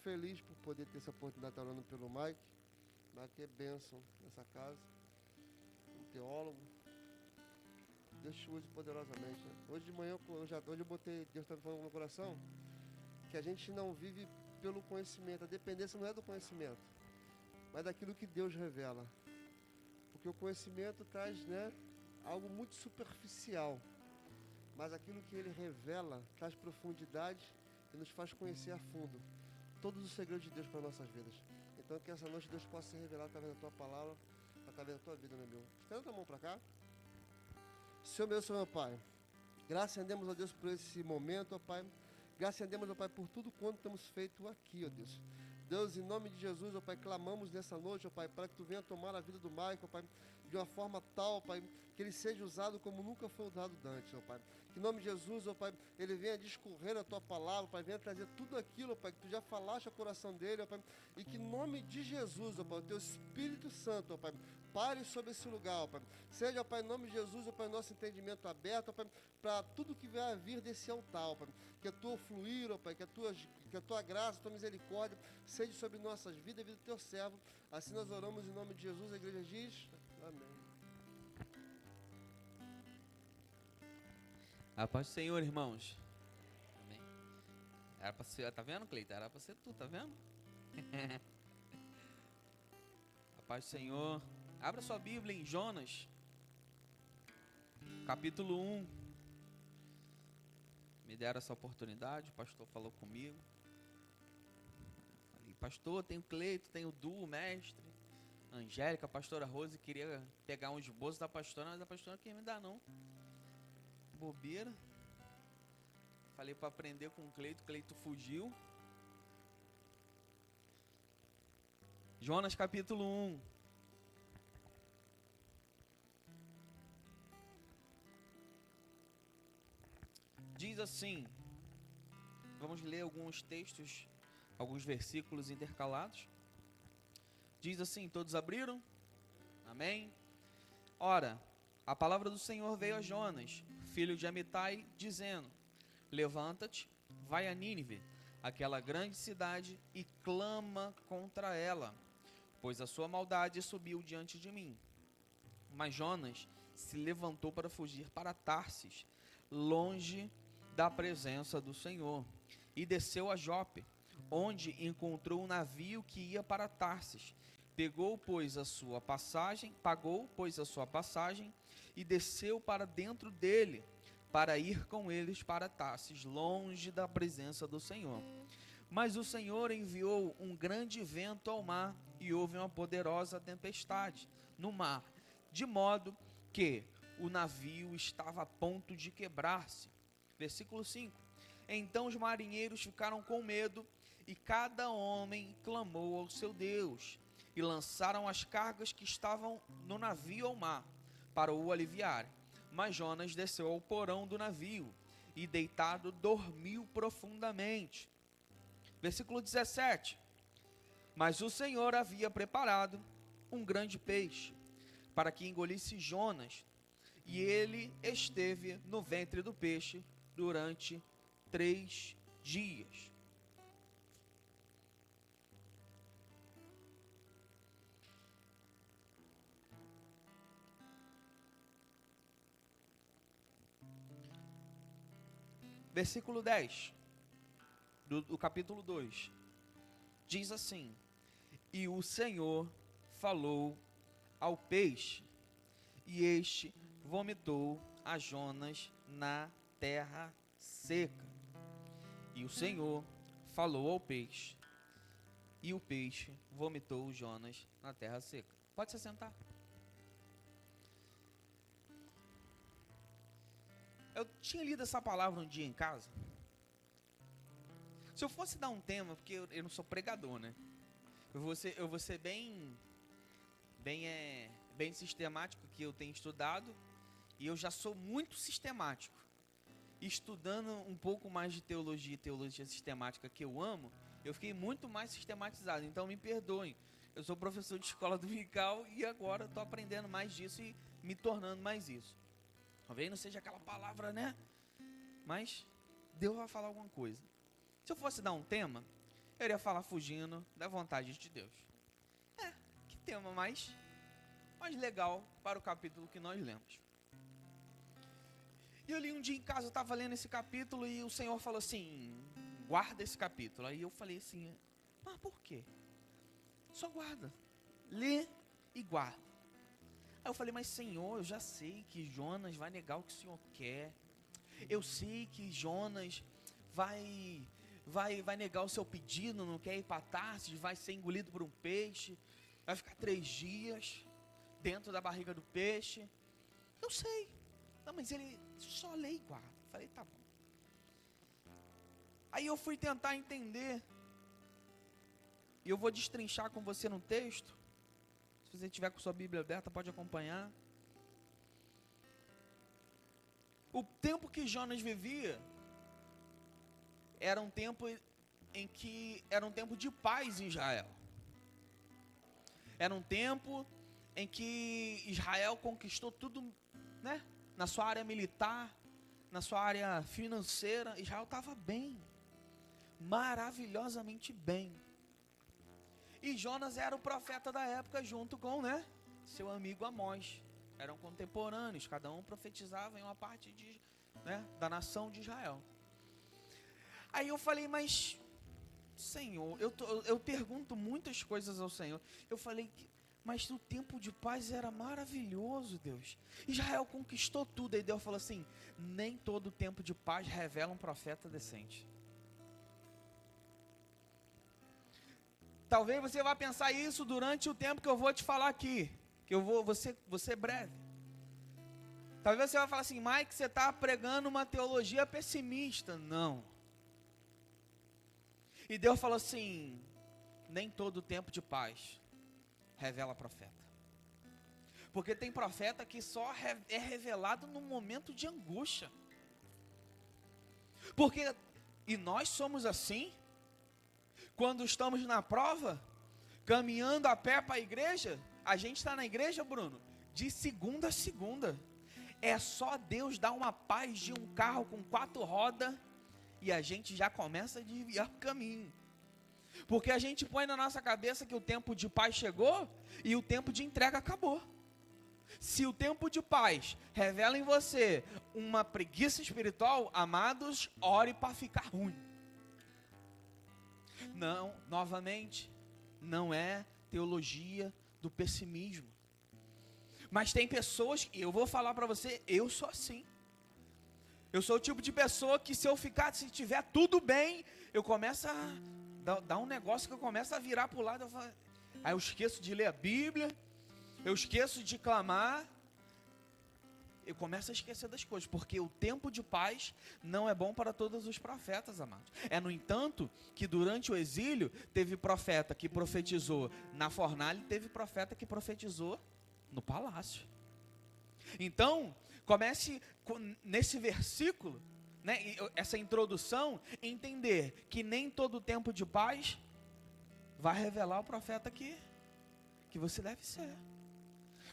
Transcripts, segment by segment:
feliz por poder ter essa oportunidade de estar orando pelo Mike. Mike é bênção nessa casa. Um teólogo. Deus te use poderosamente. Né? Hoje de manhã, hoje eu botei, Deus está falando no meu coração, que a gente não vive pelo conhecimento. A dependência não é do conhecimento, mas daquilo que Deus revela. Porque o conhecimento traz, né, algo muito superficial. Mas aquilo que ele revela traz profundidade e nos faz conhecer a fundo todos os segredos de Deus para nossas vidas. Então que essa noite Deus possa se revelar através da tua palavra, através da tua vida, né, meu? Estenda a mão para cá. Senhor meu Pai, graças rendemos a Deus por esse momento, ó Pai. Graças rendemos, ó Pai, por tudo quanto temos feito aqui, ó Deus. Deus, em nome de Jesus, ó Pai, clamamos nessa noite, ó Pai, para que Tu venha tomar a vida do Michael, ó Pai, de uma forma tal, ó Pai, que ele seja usado como nunca foi usado antes, ó Pai. Que em nome de Jesus, ó Pai, ele venha discorrer a Tua palavra, ó Pai, venha trazer tudo aquilo, ó Pai, que Tu já falaste ao coração dele, ó Pai, e que em nome de Jesus, ó Pai, o Teu Espírito Santo, ó Pai, pare sobre esse lugar, ó Pai. Seja, ó Pai, em nome de Jesus, ó Pai, nosso entendimento aberto, ó Pai, para tudo que vai vir desse altar, ó Pai. Que a Tua fluir, ó Pai, que a Tua graça, a Tua misericórdia seja sobre nossas vidas e a vida do Teu servo. Assim nós oramos em nome de Jesus. A igreja diz, amém. A paz do Senhor, irmãos. Amém. Era pra ser, tá vendo, Cleiton? Era pra ser tu, tá vendo? A paz do Senhor. Abra sua Bíblia em Jonas, capítulo 1. Me deram essa oportunidade, o pastor falou comigo. Falei, pastor, tem o Cleiton, tem o Du, o mestre. Angélica, a pastora Rose queria pegar um esboço da pastora, mas a pastora não queria me dar, não. Bobeira. Falei para aprender com o Cleito fugiu. Jonas capítulo 1. Diz assim, vamos ler alguns textos, alguns versículos intercalados. Diz assim, todos abriram? Amém? Ora, a palavra do Senhor veio a Jonas, filho de Amitai, dizendo: levanta-te, vai a Nínive, aquela grande cidade, e clama contra ela, pois a sua maldade subiu diante de mim. Mas Jonas se levantou para fugir para Tarsis, longe da presença do Senhor, e desceu a Jope, onde encontrou um navio que ia para Tarsis. Pagou, pois, a sua passagem, e desceu para dentro dele, para ir com eles para Tarsis, longe da presença do Senhor. Mas o Senhor enviou um grande vento ao mar, e houve uma poderosa tempestade no mar, de modo que o navio estava a ponto de quebrar-se. Versículo 5. Então os marinheiros ficaram com medo, e cada homem clamou ao seu Deus, e lançaram as cargas que estavam no navio ao mar, para o aliviarem. Mas Jonas desceu ao porão do navio, e deitado dormiu profundamente. Versículo 17. Mas o Senhor havia preparado um grande peixe, para que engolisse Jonas, e ele esteve no ventre do peixe durante 3 dias. Versículo 10 do capítulo 2 diz assim: e o Senhor falou ao peixe, e este vomitou a Jonas na terra seca. E o Senhor falou ao peixe, e o peixe vomitou Jonas na terra seca. Pode se sentar. Eu tinha lido essa palavra um dia em casa. Se eu fosse dar um tema, porque eu não sou pregador, né? Eu vou ser bem sistemático, que eu tenho estudado, e eu já sou muito sistemático. Estudando um pouco mais de teologia sistemática, que eu amo, eu fiquei muito mais sistematizado. Então me perdoem, eu sou professor de escola dominical e agora estou aprendendo mais disso e me tornando mais isso. Talvez não seja aquela palavra, né? Mas Deus vai falar alguma coisa. Se eu fosse dar um tema, eu iria falar fugindo da vontade de Deus. Que tema mais legal para o capítulo que nós lemos. E eu li um dia em casa, eu estava lendo esse capítulo e o Senhor falou assim, guarda esse capítulo. Aí eu falei assim, mas por quê? Só guarda, lê e guarda. Aí eu falei, mas Senhor, eu já sei que Jonas vai negar o que o Senhor quer. Eu sei que Jonas vai negar o seu pedido, não quer ir para Tarsis, vai ser engolido por um peixe, vai ficar 3 dias dentro da barriga do peixe. Eu sei. Não, mas ele só lê e guarda. Falei, tá bom. Aí eu fui tentar entender. E eu vou destrinchar com você no texto. Se você tiver com sua Bíblia aberta, pode acompanhar. O tempo que Jonas vivia era um tempo de paz em Israel. Era um tempo em que Israel conquistou tudo, né? Na sua área militar, na sua área financeira, Israel estava bem, maravilhosamente bem. E Jonas era o profeta da época junto com, seu amigo Amós. Eram contemporâneos, cada um profetizava em uma parte da nação de Israel. Aí eu falei, mas Senhor, eu pergunto muitas coisas ao Senhor. Eu falei, mas o tempo de paz era maravilhoso, Deus. Israel conquistou tudo. Aí Deus falou assim, nem todo tempo de paz revela um profeta decente. Talvez você vá pensar isso durante o tempo que eu vou te falar aqui. Que eu vou ser breve. Talvez você vai falar assim, Mike, você está pregando uma teologia pessimista. Não. E Deus falou assim, nem todo tempo de paz revela profeta. Porque tem profeta que só é revelado num momento de angústia. E nós somos assim, quando estamos na prova, caminhando a pé para a igreja, a gente está na igreja, Bruno, de segunda a segunda. É só Deus dar uma paz de um carro com 4 rodas e a gente já começa a desviar o caminho. Porque a gente põe na nossa cabeça que o tempo de paz chegou e o tempo de entrega acabou. Se o tempo de paz revela em você uma preguiça espiritual, amados, ore para ficar ruim. Não, novamente, não é teologia do pessimismo. Mas tem pessoas, e eu vou falar para você, eu sou assim. Eu sou o tipo de pessoa que se tiver tudo bem, eu começo a dar um negócio que eu começo a virar para o lado. Aí eu esqueço de ler a Bíblia, eu esqueço de clamar. Eu começo a esquecer das coisas, porque o tempo de paz não é bom para todos os profetas, amados. É, no entanto, que durante o exílio, teve profeta que profetizou na fornalha, e teve profeta que profetizou no palácio. Então, comece nesse versículo, essa introdução, entender que nem todo tempo de paz vai revelar o profeta que você deve ser.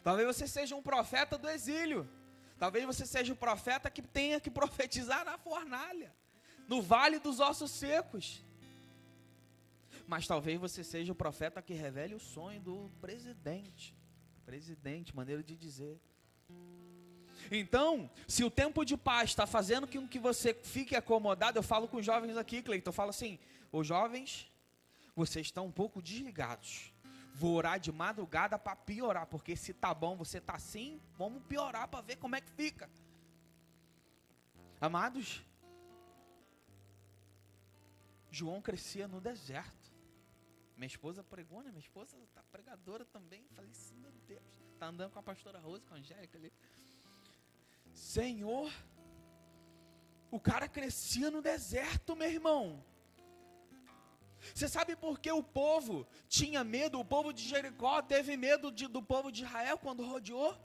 Talvez você seja um profeta do exílio. Talvez você seja o profeta que tenha que profetizar na fornalha, no vale dos ossos secos. Mas talvez você seja o profeta que revele o sonho do presidente, maneira de dizer. Então, se o tempo de paz está fazendo com que você fique acomodado, eu falo com os jovens aqui, Cleiton, eu falo assim, os jovens, vocês estão um pouco desligados. Vou orar de madrugada para piorar, porque se tá bom, você tá assim, vamos piorar para ver como é que fica. Amados, João crescia no deserto. Minha esposa pregou, né? Minha esposa tá pregadora também. Falei assim, meu Deus, tá andando com a pastora Rose, com a Angélica ali. Senhor, o cara crescia no deserto, meu irmão. Você sabe por que o povo tinha medo? O povo de Jericó teve medo do povo de Israel quando rodeou?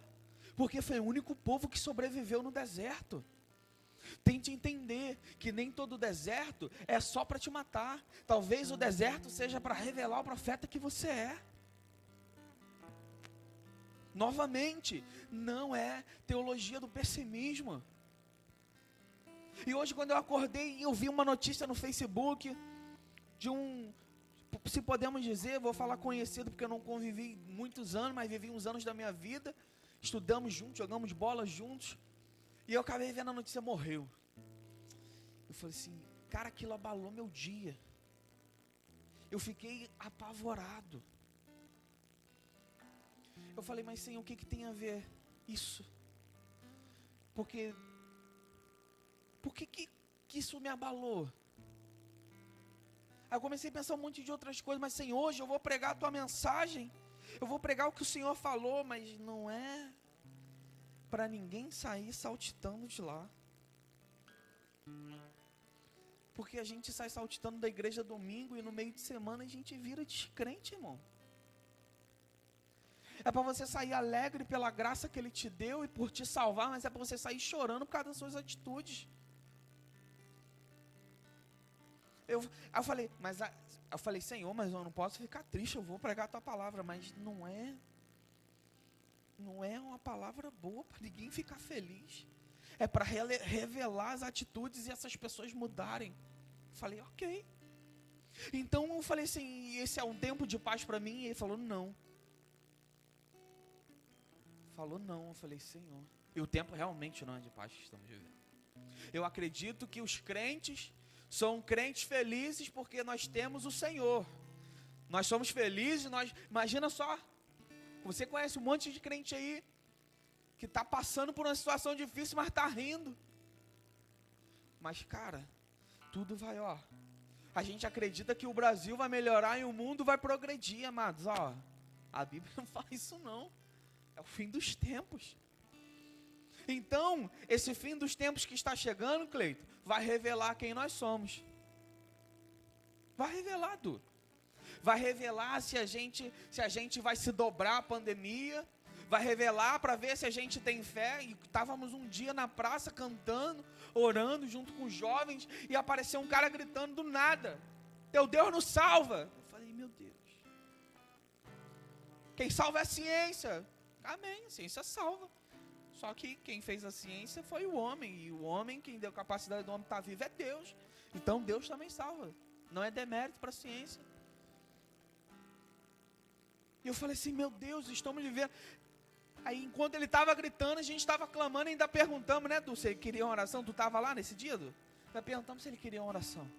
Porque foi o único povo que sobreviveu no deserto. Tente entender que nem todo deserto é só para te matar. Talvez o deserto seja para revelar o profeta que você é. Novamente, não é teologia do pessimismo. E hoje, quando eu acordei, eu vi uma notícia no Facebook de um se podemos dizer, vou falar conhecido porque eu não convivi muitos anos, mas vivi uns anos da minha vida, estudamos juntos, jogamos bola juntos, e eu acabei vendo a notícia, morreu. Eu falei assim, cara, aquilo abalou meu dia. Eu fiquei apavorado. Eu falei, mas Senhor, o que tem a ver isso? Por que isso me abalou? Aí eu comecei a pensar um monte de outras coisas, mas Senhor, hoje eu vou pregar a tua mensagem, eu vou pregar o que o Senhor falou, mas não é para ninguém sair saltitando de lá. Porque a gente sai saltitando da igreja domingo e no meio de semana a gente vira descrente, irmão. É para você sair alegre pela graça que Ele te deu e por te salvar, mas é para você sair chorando por causa das suas atitudes. Eu falei, Senhor, mas eu não posso ficar triste, eu vou pregar a tua palavra, mas não é uma palavra boa para ninguém ficar feliz. É para revelar as atitudes e essas pessoas mudarem. Falei, ok. Então eu falei assim, esse é um tempo de paz para mim? E ele falou, não. Eu falei, Senhor. E o tempo realmente não é de paz que estamos vivendo. Eu acredito que os crentes são crentes felizes porque nós temos o Senhor. Nós somos felizes, imagina só, você conhece um monte de crente aí, que está passando por uma situação difícil, mas está rindo. Mas cara, tudo vai, a gente acredita que o Brasil vai melhorar e o mundo vai progredir, amados, a Bíblia não fala isso não, é o fim dos tempos. Então, esse fim dos tempos que está chegando, Cleito, vai revelar quem nós somos. Vai revelar, Du. Vai revelar se a gente vai se dobrar à pandemia. Vai revelar para ver se a gente tem fé. E estávamos um dia na praça cantando, orando junto com os jovens, e apareceu um cara gritando do nada, teu Deus nos salva. Eu falei, meu Deus, quem salva é a ciência. Amém, a ciência salva. Só que quem fez a ciência foi o homem. E o homem, quem deu capacidade do homem estar vivo é Deus. Então Deus também salva. Não é demérito para a ciência. E eu falei assim, meu Deus, estamos vivendo. Aí enquanto ele estava gritando, a gente estava clamando e ainda perguntamos, né, Du, se ele queria uma oração. Tu estava lá nesse dia, Du? Ainda perguntamos se ele queria uma oração.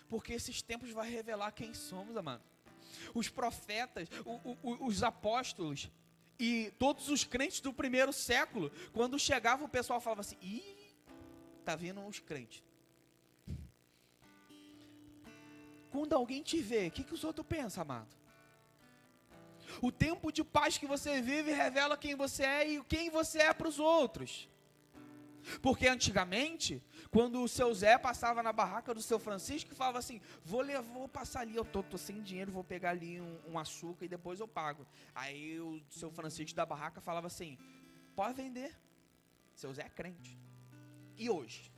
Porque esses tempos vai revelar quem somos, amado. Os profetas, os apóstolos e todos os crentes do primeiro século, quando chegava o pessoal falava assim, tá vindo os crentes. Quando alguém te vê, o que os outros pensam, amado? O tempo de paz que você vive revela quem você é e quem você é para os outros. Porque antigamente, quando o seu Zé passava na barraca do seu Francisco, falava assim, vou passar ali, eu tô sem dinheiro, vou pegar ali um açúcar e depois eu pago. Aí o seu Francisco da barraca falava assim, pode vender, seu Zé é crente. E hoje?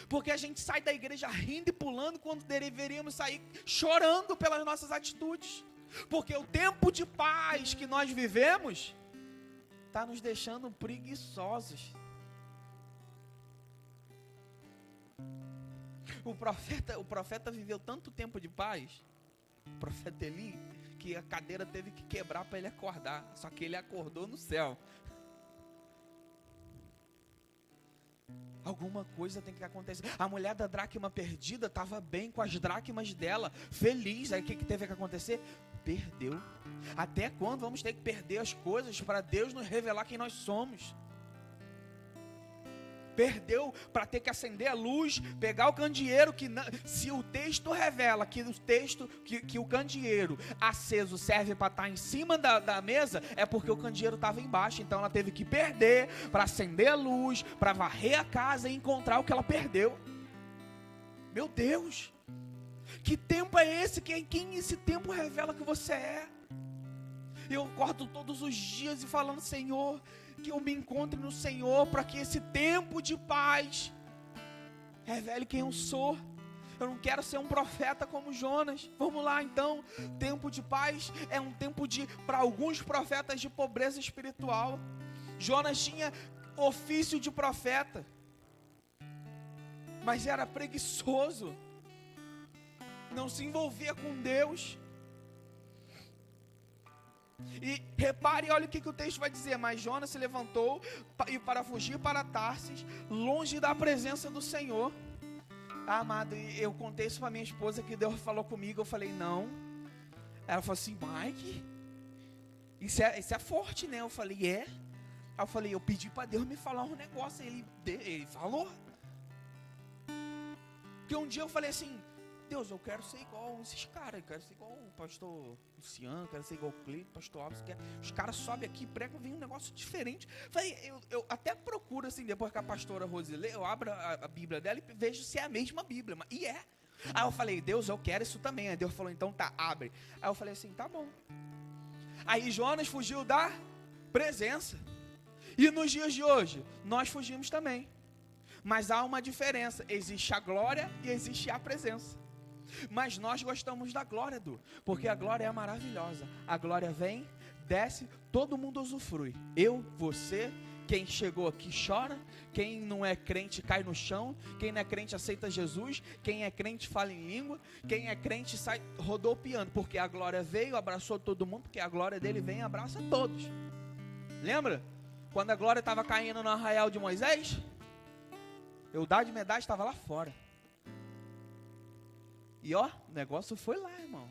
Porque a gente sai da igreja rindo e pulando quando deveríamos sair chorando pelas nossas atitudes. Porque o tempo de paz que nós vivemos está nos deixando preguiçosos. O profeta viveu tanto tempo de paz, o profeta Eli, que a cadeira teve que quebrar para ele acordar. Só que ele acordou no céu. Alguma coisa tem que acontecer. A mulher da dracma perdida estava bem com as dracmas dela, feliz. Aí o que teve que acontecer? Perdeu. Até quando vamos ter que perder as coisas para Deus nos revelar quem nós somos? Perdeu para ter que acender a luz, pegar o candeeiro, se o texto revela que o candeeiro aceso serve para estar em cima da mesa, é porque o candeeiro estava embaixo. Então ela teve que perder para acender a luz, para varrer a casa e encontrar o que ela perdeu. Meu Deus, que tempo é esse? Quem esse tempo revela que você é? Eu acordo todos os dias e falando, Senhor, que eu me encontre no Senhor, para que esse tempo de paz revele quem eu sou. Eu não quero ser um profeta como Jonas. Vamos lá então, tempo de paz é um tempo para alguns profetas de pobreza espiritual. Jonas tinha ofício de profeta, mas era preguiçoso, não se envolvia com Deus. E repare, olha o que o texto vai dizer: mas Jonas se levantou e para fugir para Tarsis, longe da presença do Senhor. Amado, eu contei isso para minha esposa, que Deus falou comigo, eu falei, não. Ela falou assim, Mike, isso é forte, né? Eu falei, é. Aí eu falei, eu pedi para Deus me falar um negócio, ele falou. Porque um dia eu falei assim, Deus, eu quero ser igual esses caras, eu quero ser igual o pastor Luciano, quero ser igual o Cleito, pastor Alves, os caras sobem aqui, pregam, vem um negócio diferente. Falei, eu até procuro assim, depois que a pastora Rose lê, eu abro a Bíblia dela e vejo se é a mesma Bíblia, e é. Aí eu falei, Deus, eu quero isso também. Aí Deus falou, então tá, abre. Aí eu falei assim, tá bom. Aí Jonas fugiu da presença. E nos dias de hoje, nós fugimos também. Mas há uma diferença, existe a glória e existe a presença. Mas nós gostamos da glória, porque a glória é maravilhosa. A glória vem, desce, todo mundo usufrui. Eu, você, quem chegou aqui chora, quem não é crente cai no chão, quem não é crente aceita Jesus, quem é crente fala em língua, quem é crente sai rodopiando, porque a glória veio, abraçou todo mundo, porque a glória dele vem e abraça todos. Lembra? Quando a glória estava caindo no arraial de Moisés, Eudade e Medade estava lá fora. E ó, o negócio foi lá, irmão.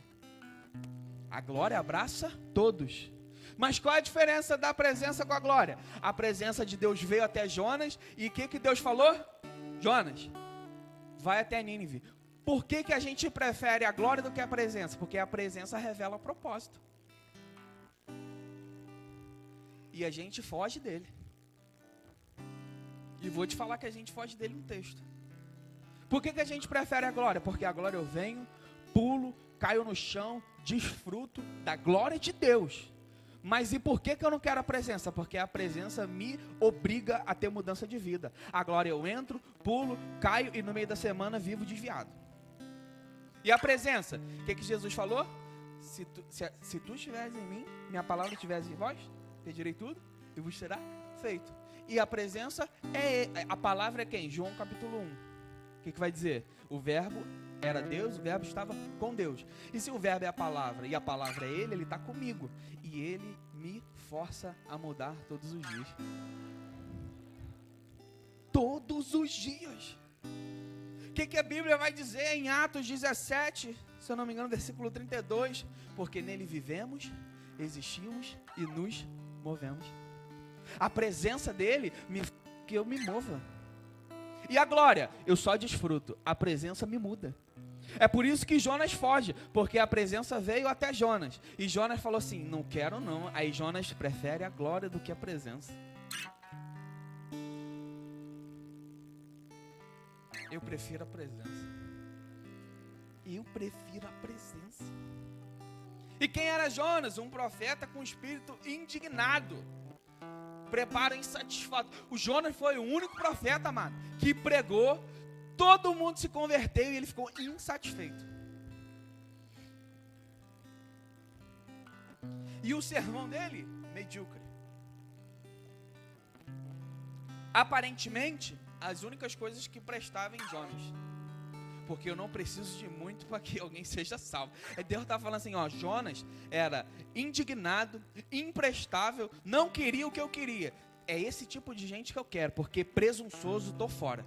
A glória abraça todos. Mas qual é a diferença da presença com a glória? A presença de Deus veio até Jonas, e o que Deus falou? Jonas, vai até Nínive. Por que a gente prefere a glória do que a presença? Porque a presença revela o propósito. E a gente foge dele. E vou te falar que a gente foge dele no texto. Por que a gente prefere a glória? Porque a glória eu venho, pulo, caio no chão, desfruto da glória de Deus. Mas e por que eu não quero a presença? Porque a presença me obriga a ter mudança de vida. A glória eu entro, pulo, caio e no meio da semana vivo desviado. E a presença? O que Jesus falou? Se tu estiveres em mim, minha palavra estiveres em vós, pedirei tudo e vos será feito. E a presença a palavra é quem? João capítulo 1. O que vai dizer? O verbo era Deus, o verbo estava com Deus. E se o verbo é a palavra e a palavra é ele está comigo. E ele me força a mudar todos os dias. Todos os dias. O que a Bíblia vai dizer em Atos 17, se eu não me engano, versículo 32? Porque nele vivemos, existimos e nos movemos. A presença dele que eu me mova. E a glória, eu só desfruto, a presença me muda. É por isso que Jonas foge, porque a presença veio até Jonas. E Jonas falou assim, não quero não. Aí Jonas prefere a glória do que a presença. Eu prefiro a presença. Eu prefiro a presença. E quem era Jonas? Um profeta com espírito indignado. Preparo insatisfato. O Jonas foi o único profeta, amado, que pregou, todo mundo se converteu e ele ficou insatisfeito. E o sermão dele, medíocre. Aparentemente, as únicas coisas que prestavam em Jonas. Porque eu não preciso de muito para que alguém seja salvo. Deus está falando assim, ó, Jonas era indignado, imprestável, não queria o que eu queria. É esse tipo de gente que eu quero, porque presunçoso, tô fora.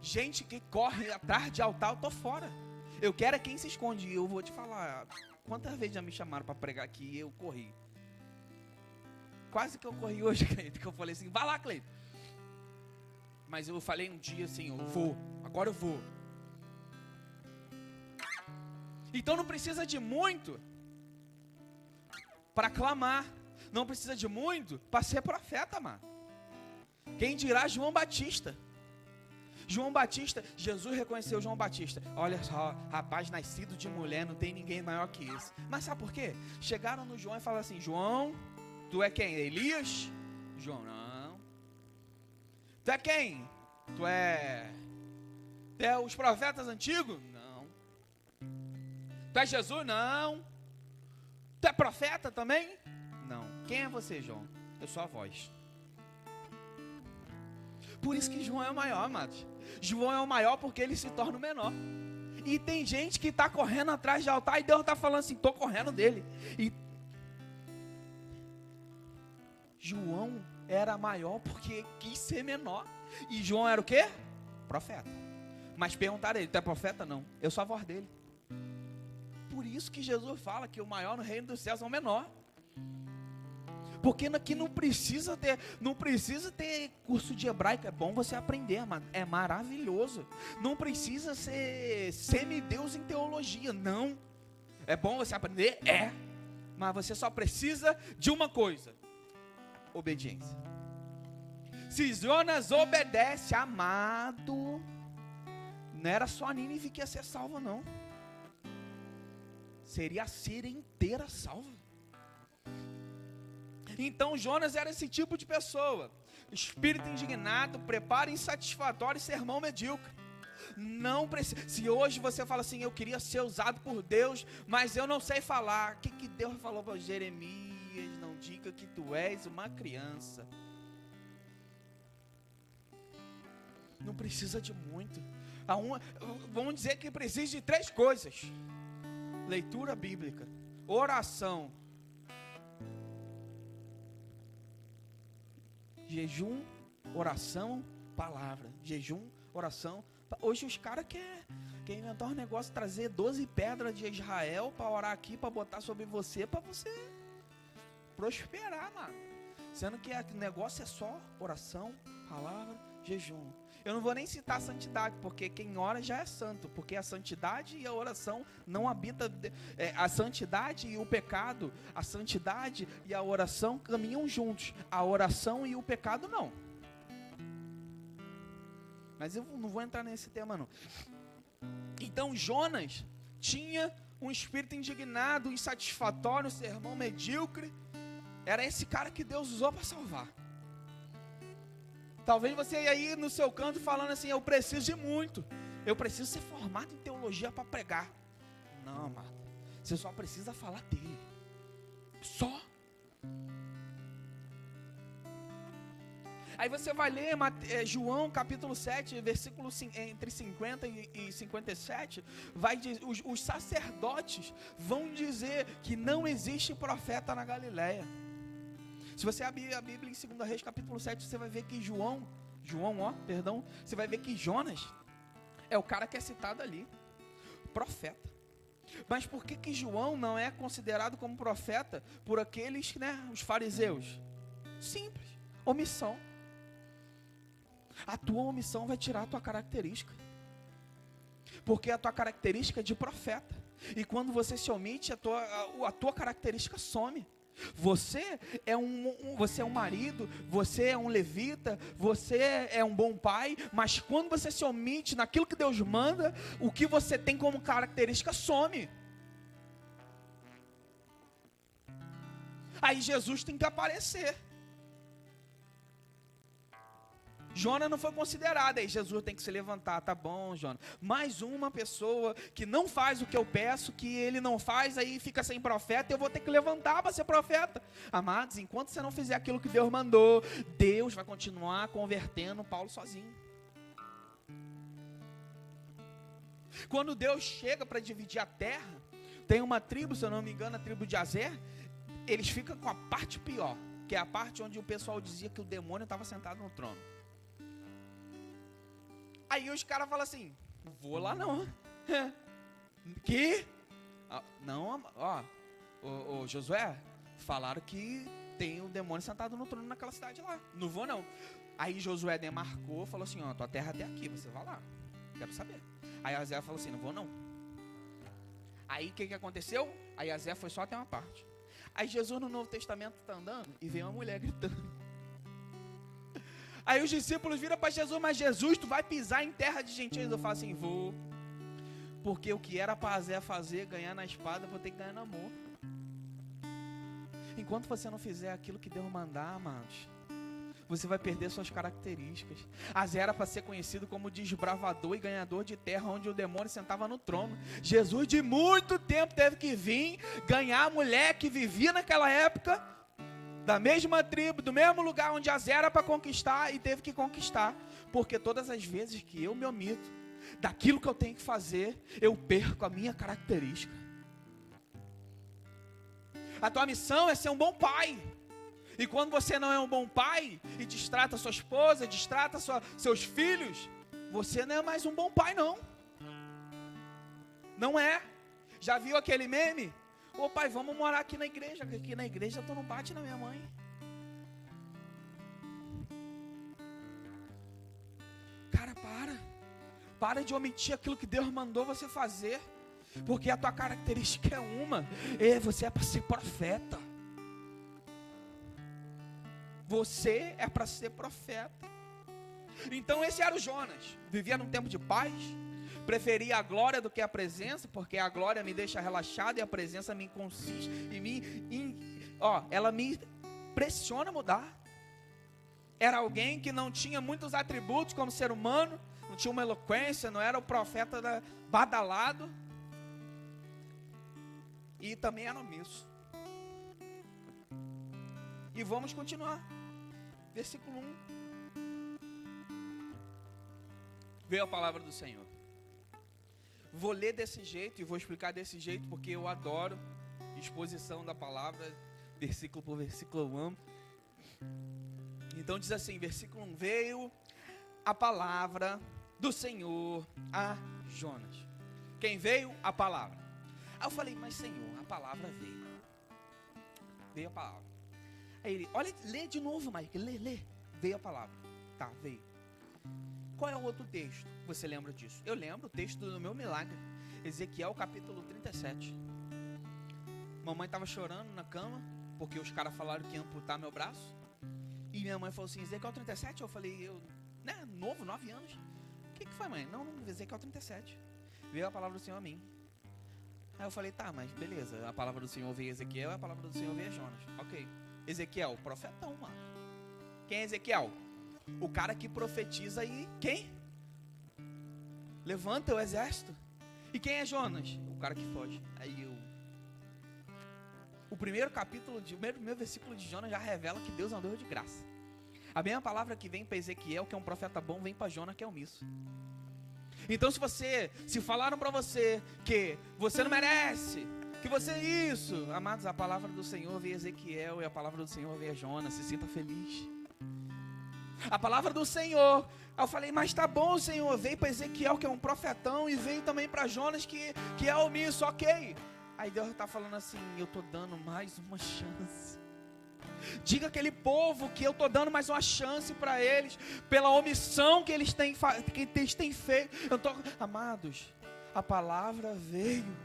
Gente que corre atrás de altar, eu tô fora. Eu quero é quem se esconde. E eu vou te falar, quantas vezes já me chamaram para pregar aqui e eu corri. Quase que eu corri hoje, Cleito, que eu falei assim, vai lá, Cleito. Mas eu falei um dia assim, eu vou, agora eu vou. Então não precisa de muito para clamar. Não precisa de muito para ser profeta, mano. Quem dirá João Batista? João Batista, Jesus reconheceu João Batista. Olha só, rapaz nascido de mulher, não tem ninguém maior que esse. Mas sabe por quê? Chegaram no João e falaram assim, João, tu é quem? Elias? João, não. Tu é quem? Tu é os profetas antigos? Não. Tu é Jesus? Não. Tu é profeta também? Não. Quem é você, João? Eu sou a voz. Por isso que João é o maior, amados. João é o maior porque ele se torna o menor. E tem gente que está correndo atrás de altar e Deus está falando assim, estou correndo dele. E João era maior porque quis ser menor. E João era o quê? Profeta. Mas perguntaram a ele, tu é profeta? Não, eu sou a voz dele. Por isso que Jesus fala que o maior no reino dos céus é o menor. Porque aqui não precisa ter curso de hebraico. É bom você aprender, é maravilhoso. Não precisa ser semideus em teologia, não. É bom você aprender? É. Mas você só precisa de uma coisa: obediência. Se Jonas obedece, amado, não era só a Nínive que ia ser salva, não. Seria a Síria inteira salva. Então Jonas era esse tipo de pessoa. Espírito indignado, preparo insatisfatório e sermão medíocre. Não precisa. Se hoje você fala assim, eu queria ser usado por Deus, mas eu não sei falar. O que Deus falou para Jeremias? Não diga que tu és uma criança. Não precisa de muito. Vamos dizer que precisa de 3 coisas: leitura bíblica, oração, jejum, oração, palavra. Jejum, oração. Hoje os caras querem inventar um negócio, trazer 12 pedras de Israel para orar aqui, para botar sobre você, para você prosperar, mano. Sendo que o negócio é só oração, palavra, jejum. Eu não vou nem citar a santidade, porque quem ora já é santo, porque a santidade e a oração não habitam, a santidade e o pecado, a santidade e a oração caminham juntos, a oração e o pecado não. Mas eu não vou entrar nesse tema não. Então Jonas tinha um espírito indignado, insatisfatório, um sermão medíocre. Era esse cara que Deus usou para salvar. Talvez você aí no seu canto falando assim, eu preciso de muito. Eu preciso ser formado em teologia para pregar. Não, amado. Você só precisa falar dele. Só. Aí você vai ler João capítulo 7, versículo entre 50 e 57. Vai dizer, os sacerdotes vão dizer que não existe profeta na Galileia. Se você abrir a Bíblia em 2 Reis capítulo 7, você vai ver que você vai ver que Jonas é o cara que é citado ali, profeta. Mas por que João não é considerado como profeta por aqueles, os fariseus? Simples, omissão. A tua omissão vai tirar a tua característica. Porque a tua característica é de profeta. E quando você se omite, a tua característica some. Você é um marido, você é um levita, você é um bom pai, mas quando você se omite naquilo que Deus manda, o que você tem como característica some. Aí Jesus tem que aparecer. Jonas não foi considerado, aí Jesus tem que se levantar, tá bom, Jonas. Mais uma pessoa que não faz o que eu peço, que ele não faz, aí fica sem profeta, eu vou ter que levantar para ser profeta. Amados, enquanto você não fizer aquilo que Deus mandou, Deus vai continuar convertendo Paulo sozinho. Quando Deus chega para dividir a terra, tem uma tribo, se eu não me engano, a tribo de Azer, eles ficam com a parte pior, que é a parte onde o pessoal dizia que o demônio estava sentado no trono. Aí os caras falam assim, não vou lá não. Que? Não, ó, Josué, falaram que tem o demônio sentado no trono naquela cidade lá. Não vou não. Aí Josué demarcou, falou assim, ó, tua terra até aqui, você vai lá. Quero saber. Aí Azé falou assim, não vou não. Aí o que aconteceu? Aí Azé foi só até uma parte. Aí Jesus no Novo Testamento está andando e vem uma mulher gritando. Aí os discípulos viram para Jesus, mas Jesus, tu vai pisar em terra de gentios? Eu falo assim, vou. Porque o que era para Azé fazer, ganhar na espada, vou ter que ganhar no amor. Enquanto você não fizer aquilo que Deus mandar, amados, você vai perder suas características. Azé era para ser conhecido como desbravador e ganhador de terra, onde o demônio sentava no trono. Jesus de muito tempo teve que vir ganhar a mulher que vivia naquela época, da mesma tribo, do mesmo lugar onde Azé era para conquistar, e teve que conquistar. Porque todas as vezes que eu me omito daquilo que eu tenho que fazer, eu perco a minha característica. A tua missão é ser um bom pai. E quando você não é um bom pai e distrata sua esposa, distrata seus filhos, você não é mais um bom pai, não. Não é. Já viu aquele meme? Ô pai, vamos morar aqui na igreja, porque aqui na igreja tu não bate na minha mãe. Cara, para de omitir aquilo que Deus mandou você fazer, porque a tua característica é uma, você é para ser profeta. Você é para ser profeta. Então esse era o Jonas, vivia num tempo de paz, preferia a glória do que a presença, porque a glória me deixa relaxado e a presença me consiste, ela me pressiona a mudar. Era alguém que não tinha muitos atributos como ser humano, não tinha uma eloquência, não era o profeta badalado, e também era omisso. E vamos continuar. Versículo 1. Veio a palavra do Senhor. Vou ler desse jeito e vou explicar desse jeito, porque eu adoro exposição da palavra, versículo por versículo eu amo. Então diz assim, versículo 1, veio a palavra do Senhor a Jonas. Quem veio? A palavra. Aí eu falei, mas Senhor, a palavra veio. Veio a palavra. Aí ele, olha, lê de novo, Mike, lê. Veio a palavra. Tá, veio. Qual é o outro texto? Você lembra disso? Eu lembro o texto do meu milagre. Ezequiel capítulo 37. Mamãe estava chorando na cama, porque os caras falaram que iam amputar meu braço. E minha mãe falou assim, Ezequiel 37? Eu falei, novo, 9 anos. O que foi, mãe? Não, Ezequiel 37. Veio a palavra do Senhor a mim. Aí eu falei, tá, mas beleza. A palavra do Senhor veio a Ezequiel, a palavra do Senhor veio a Jonas. Ok. Ezequiel, profetão, mano. Quem é Ezequiel? O cara que profetiza e quem? Levanta o exército. E quem é Jonas? O cara que foge. O primeiro versículo de Jonas já revela que Deus é um Deus de graça. A mesma palavra que vem para Ezequiel, que é um profeta bom, vem para Jonas, que é omisso. Então se falaram para você que você não merece, que você é isso, amados, a palavra do Senhor veio a Ezequiel e a palavra do Senhor veio a Jonas, se sinta feliz. A palavra do Senhor, eu falei, mas tá bom, Senhor, veio para Ezequiel, que é um profetão, e veio também para Jonas, que é omisso, ok. Aí Deus está falando assim, eu estou dando mais uma chance. Diga aquele povo que eu estou dando mais uma chance para eles, pela omissão que eles têm feito. Amados, a palavra veio,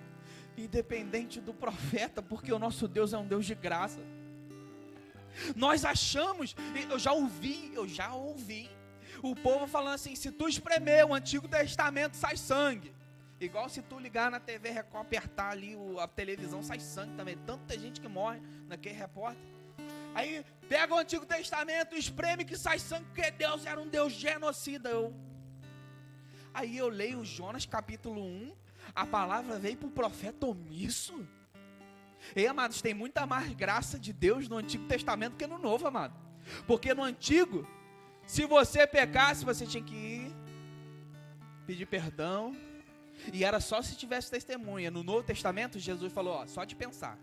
independente do profeta, porque o nosso Deus é um Deus de graça. Nós achamos, eu já ouvi o povo falando assim, se tu espremer o Antigo Testamento sai sangue. Igual se tu ligar na TV Record, apertar ali a televisão, sai sangue também. Tanta gente que morre naquele repórter. Aí pega o Antigo Testamento, espreme que sai sangue, porque Deus era um Deus genocida. Aí eu leio Jonas capítulo 1, a palavra veio para o profeta omisso. Ei, amados, tem muita mais graça de Deus no Antigo Testamento que no Novo, amado. Porque no Antigo, se você pecasse, você tinha que ir, pedir perdão, e era só se tivesse testemunha. No Novo Testamento, Jesus falou, só de pensar.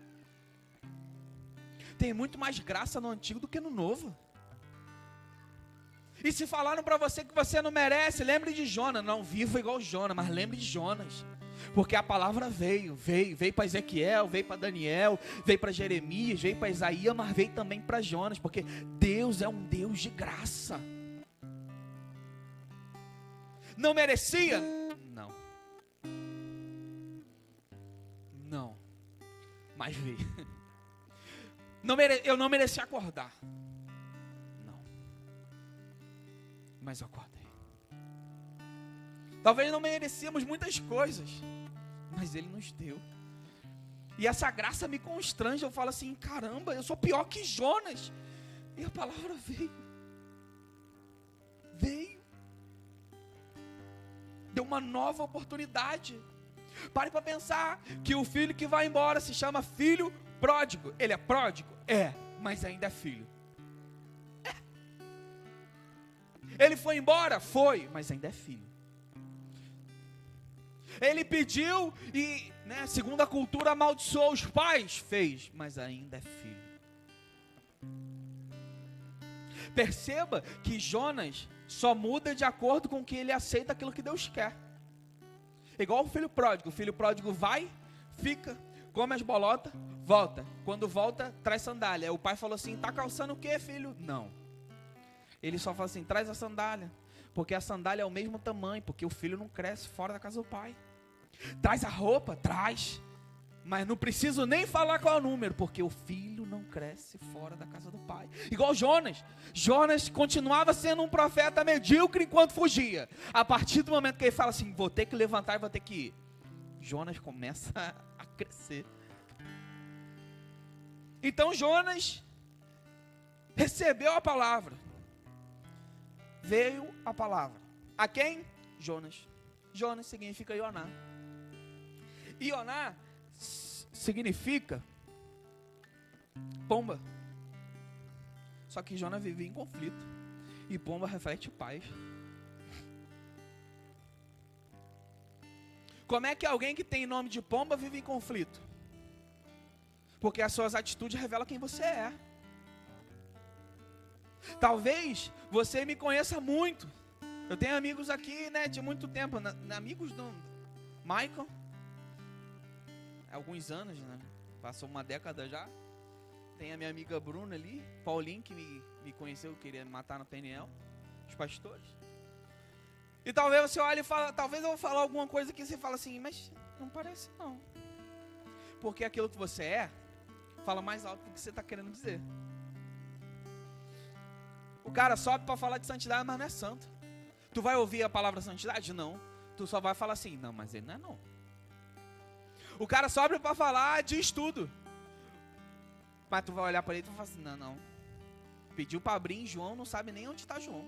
Tem muito mais graça no Antigo do que no Novo. E se falaram para você que você não merece, lembre de Jonas. Não viva igual Jonas, mas lembre de Jonas. Porque a palavra veio para Ezequiel, veio para Daniel, veio para Jeremias, veio para Isaías, mas veio também para Jonas, porque Deus é um Deus de graça. Não merecia? Não. Mas veio. Eu não mereci acordar. Não. Mas eu acordei. Talvez não merecíamos muitas coisas, mas Ele nos deu. E essa graça me constrange. Eu falo assim, caramba, eu sou pior que Jonas. E a palavra veio. Deu uma nova oportunidade. Pare para pensar que o filho que vai embora se chama filho pródigo. Ele é pródigo? É, mas ainda é filho. Ele foi embora? Foi, mas ainda é filho. Ele pediu e, segundo a cultura, amaldiçoou os pais? Fez, mas ainda é filho. Perceba que Jonas só muda de acordo com que ele aceita aquilo que Deus quer. Igual o filho pródigo. O filho pródigo vai, fica, come as bolotas, volta. Quando volta, traz sandália. O pai falou assim, tá calçando o quê, filho? Não. Ele só fala assim, traz a sandália. Porque a sandália é o mesmo tamanho, porque o filho não cresce fora da casa do pai. Traz a roupa? Traz. Mas não preciso nem falar qual é o número, porque o filho não cresce fora da casa do pai. Igual Jonas. Jonas continuava sendo um profeta medíocre enquanto fugia. A partir do momento que ele fala assim, vou ter que levantar e vou ter que ir, Jonas começa a crescer. Então Jonas recebeu a palavra. Veio a palavra. A quem? Jonas. Jonas significa Ioná. Ioná significa pomba. Só que Jonas vivia em conflito. E pomba reflete paz. Como é que alguém que tem nome de pomba vive em conflito? Porque as suas atitudes revelam quem você é. Talvez você me conheça muito. Eu tenho amigos aqui, de muito tempo. Amigos do Michael. Alguns anos, Passou uma década já. Tem a minha amiga Bruna ali. Paulinho, que me conheceu, queria me matar no PNL. Os pastores. E talvez você olhe e fale, talvez eu vou falar alguma coisa que você fala assim, mas não parece não. Porque aquilo que você é, fala mais alto do que você está querendo dizer. O cara sobe para falar de santidade, mas não é santo. Tu vai ouvir a palavra santidade? Não. Tu só vai falar assim, não, mas ele não é não. O cara sobe para falar de estudo. Mas tu vai olhar para ele e vai falar assim, não. Pediu para abrir em João, não sabe nem onde está João.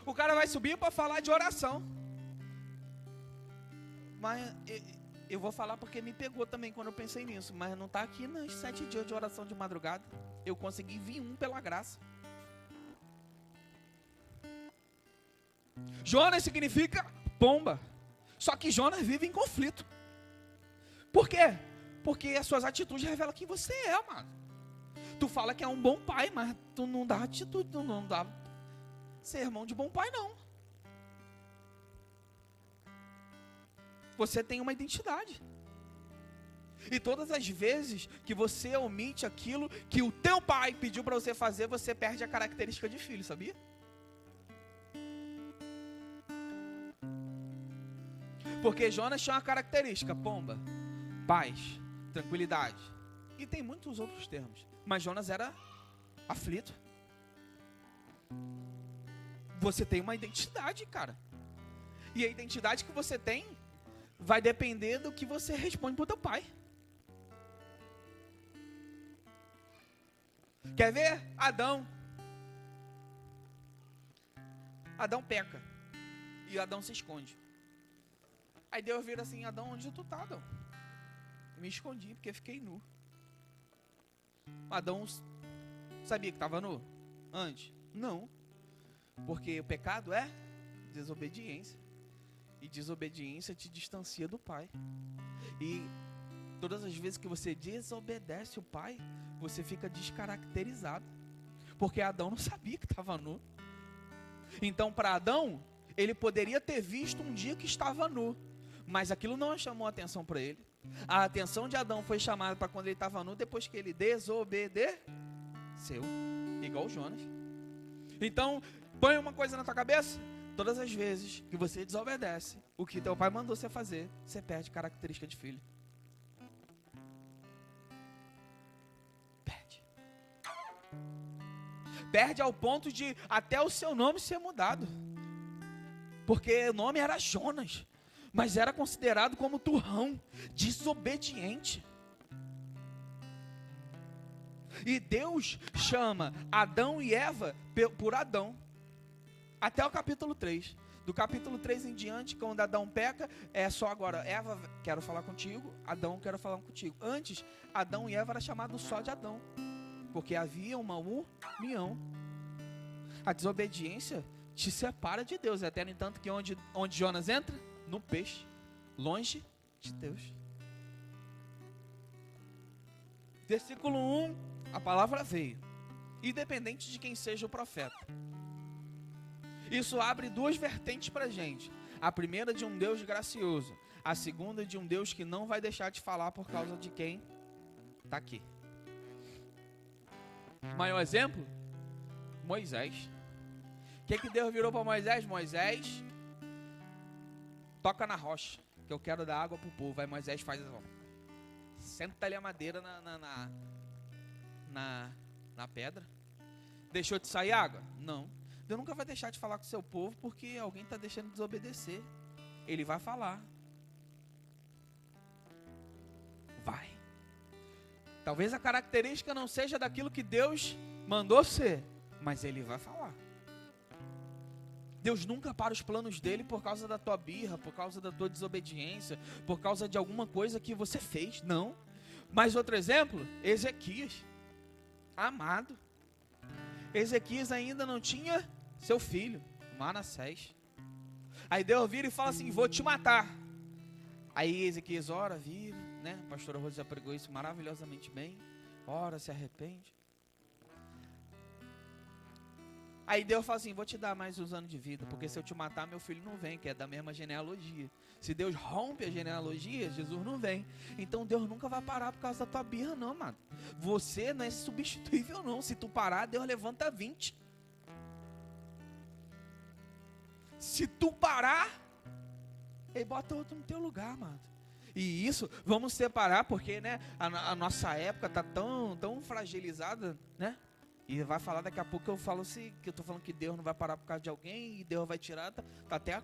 O cara vai subir para falar de oração. Mas eu vou falar porque me pegou também quando eu pensei nisso. Mas não está aqui nos 7 dias de oração de madrugada. Eu consegui vir um pela graça. Jonas significa pomba. Só que Jonas vive em conflito. Por quê? Porque as suas atitudes revelam quem você é, mano. Tu fala que é um bom pai, mas tu não dá atitude, tu não dá sermão de bom pai, não. Você tem uma identidade. E todas as vezes que você omite aquilo que o teu pai pediu para você fazer, você perde a característica de filho, sabia? Porque Jonas tinha uma característica, pomba, paz, tranquilidade. E tem muitos outros termos. Mas Jonas era aflito. Você tem uma identidade, cara. E a identidade que você tem vai depender do que você responde para o teu pai. Quer ver? Adão. Adão peca. E Adão se esconde. Aí Deus vira assim, Adão, onde tu tá, Adão? Eu me escondi porque fiquei nu. Adão sabia que estava nu antes? Não. Porque o pecado é desobediência. E desobediência te distancia do pai. E todas as vezes que você desobedece o pai, você fica descaracterizado. Porque Adão não sabia que estava nu. Então, para Adão, ele poderia ter visto um dia que estava nu. Mas aquilo não chamou a atenção para ele. A atenção de Adão foi chamada para quando ele estava nu, depois que ele desobedeceu. Igual Jonas. Então, põe uma coisa na tua cabeça. Todas as vezes que você desobedece o que teu pai mandou você fazer, você perde característica de filho. Perde ao ponto de até o seu nome ser mudado. Porque o nome era Jonas, mas era considerado como turrão, desobediente. E Deus chama Adão e Eva por Adão. Até o capítulo 3. Do capítulo 3 em diante, quando Adão peca, é só agora, Eva, quero falar contigo, Adão, quero falar contigo. Antes, Adão e Eva era chamado só de Adão, porque havia uma união. A desobediência te separa de Deus. Até no entanto que onde Jonas entra? No peixe. Longe de Deus. Versículo 1, a palavra veio. Independente de quem seja o profeta. Isso abre duas vertentes para a gente. A primeira de um Deus gracioso. A segunda de um Deus que não vai deixar de falar por causa de quem está aqui. Maior exemplo? Moisés. O que Deus virou para Moisés? Moisés, toca na rocha, que eu quero dar água para o povo. Aí Moisés faz assim, senta ali a madeira na pedra. Deixou de sair água? Não. Deus nunca vai deixar de falar com o seu povo porque alguém está deixando de desobedecer. Ele vai falar. Vai. Talvez a característica não seja daquilo que Deus mandou ser, mas Ele vai falar. Deus nunca para os planos dele por causa da tua birra, por causa da tua desobediência, por causa de alguma coisa que você fez. Não. Mas outro exemplo, Ezequias. Amado. Ezequias ainda não tinha seu filho, Manassés. Aí Deus vira e fala assim, vou te matar. Aí Ezequias ora, vira, né? A pastora Rosa já pregou isso maravilhosamente bem. Ora, se arrepende. Aí Deus fala assim, vou te dar mais uns anos de vida, porque se eu te matar, meu filho não vem, que é da mesma genealogia. Se Deus rompe a genealogia, Jesus não vem. Então Deus nunca vai parar por causa da tua birra não, mano. Você não é substituível não. Se tu parar, Deus levanta 20. Se tu parar, Ele bota outro no teu lugar, mano. E isso, vamos separar, porque né, a nossa época tá tão fragilizada, né? E vai falar daqui a pouco que eu falo assim, que eu tô falando que Deus não vai parar por causa de alguém, e Deus vai tirar, tá até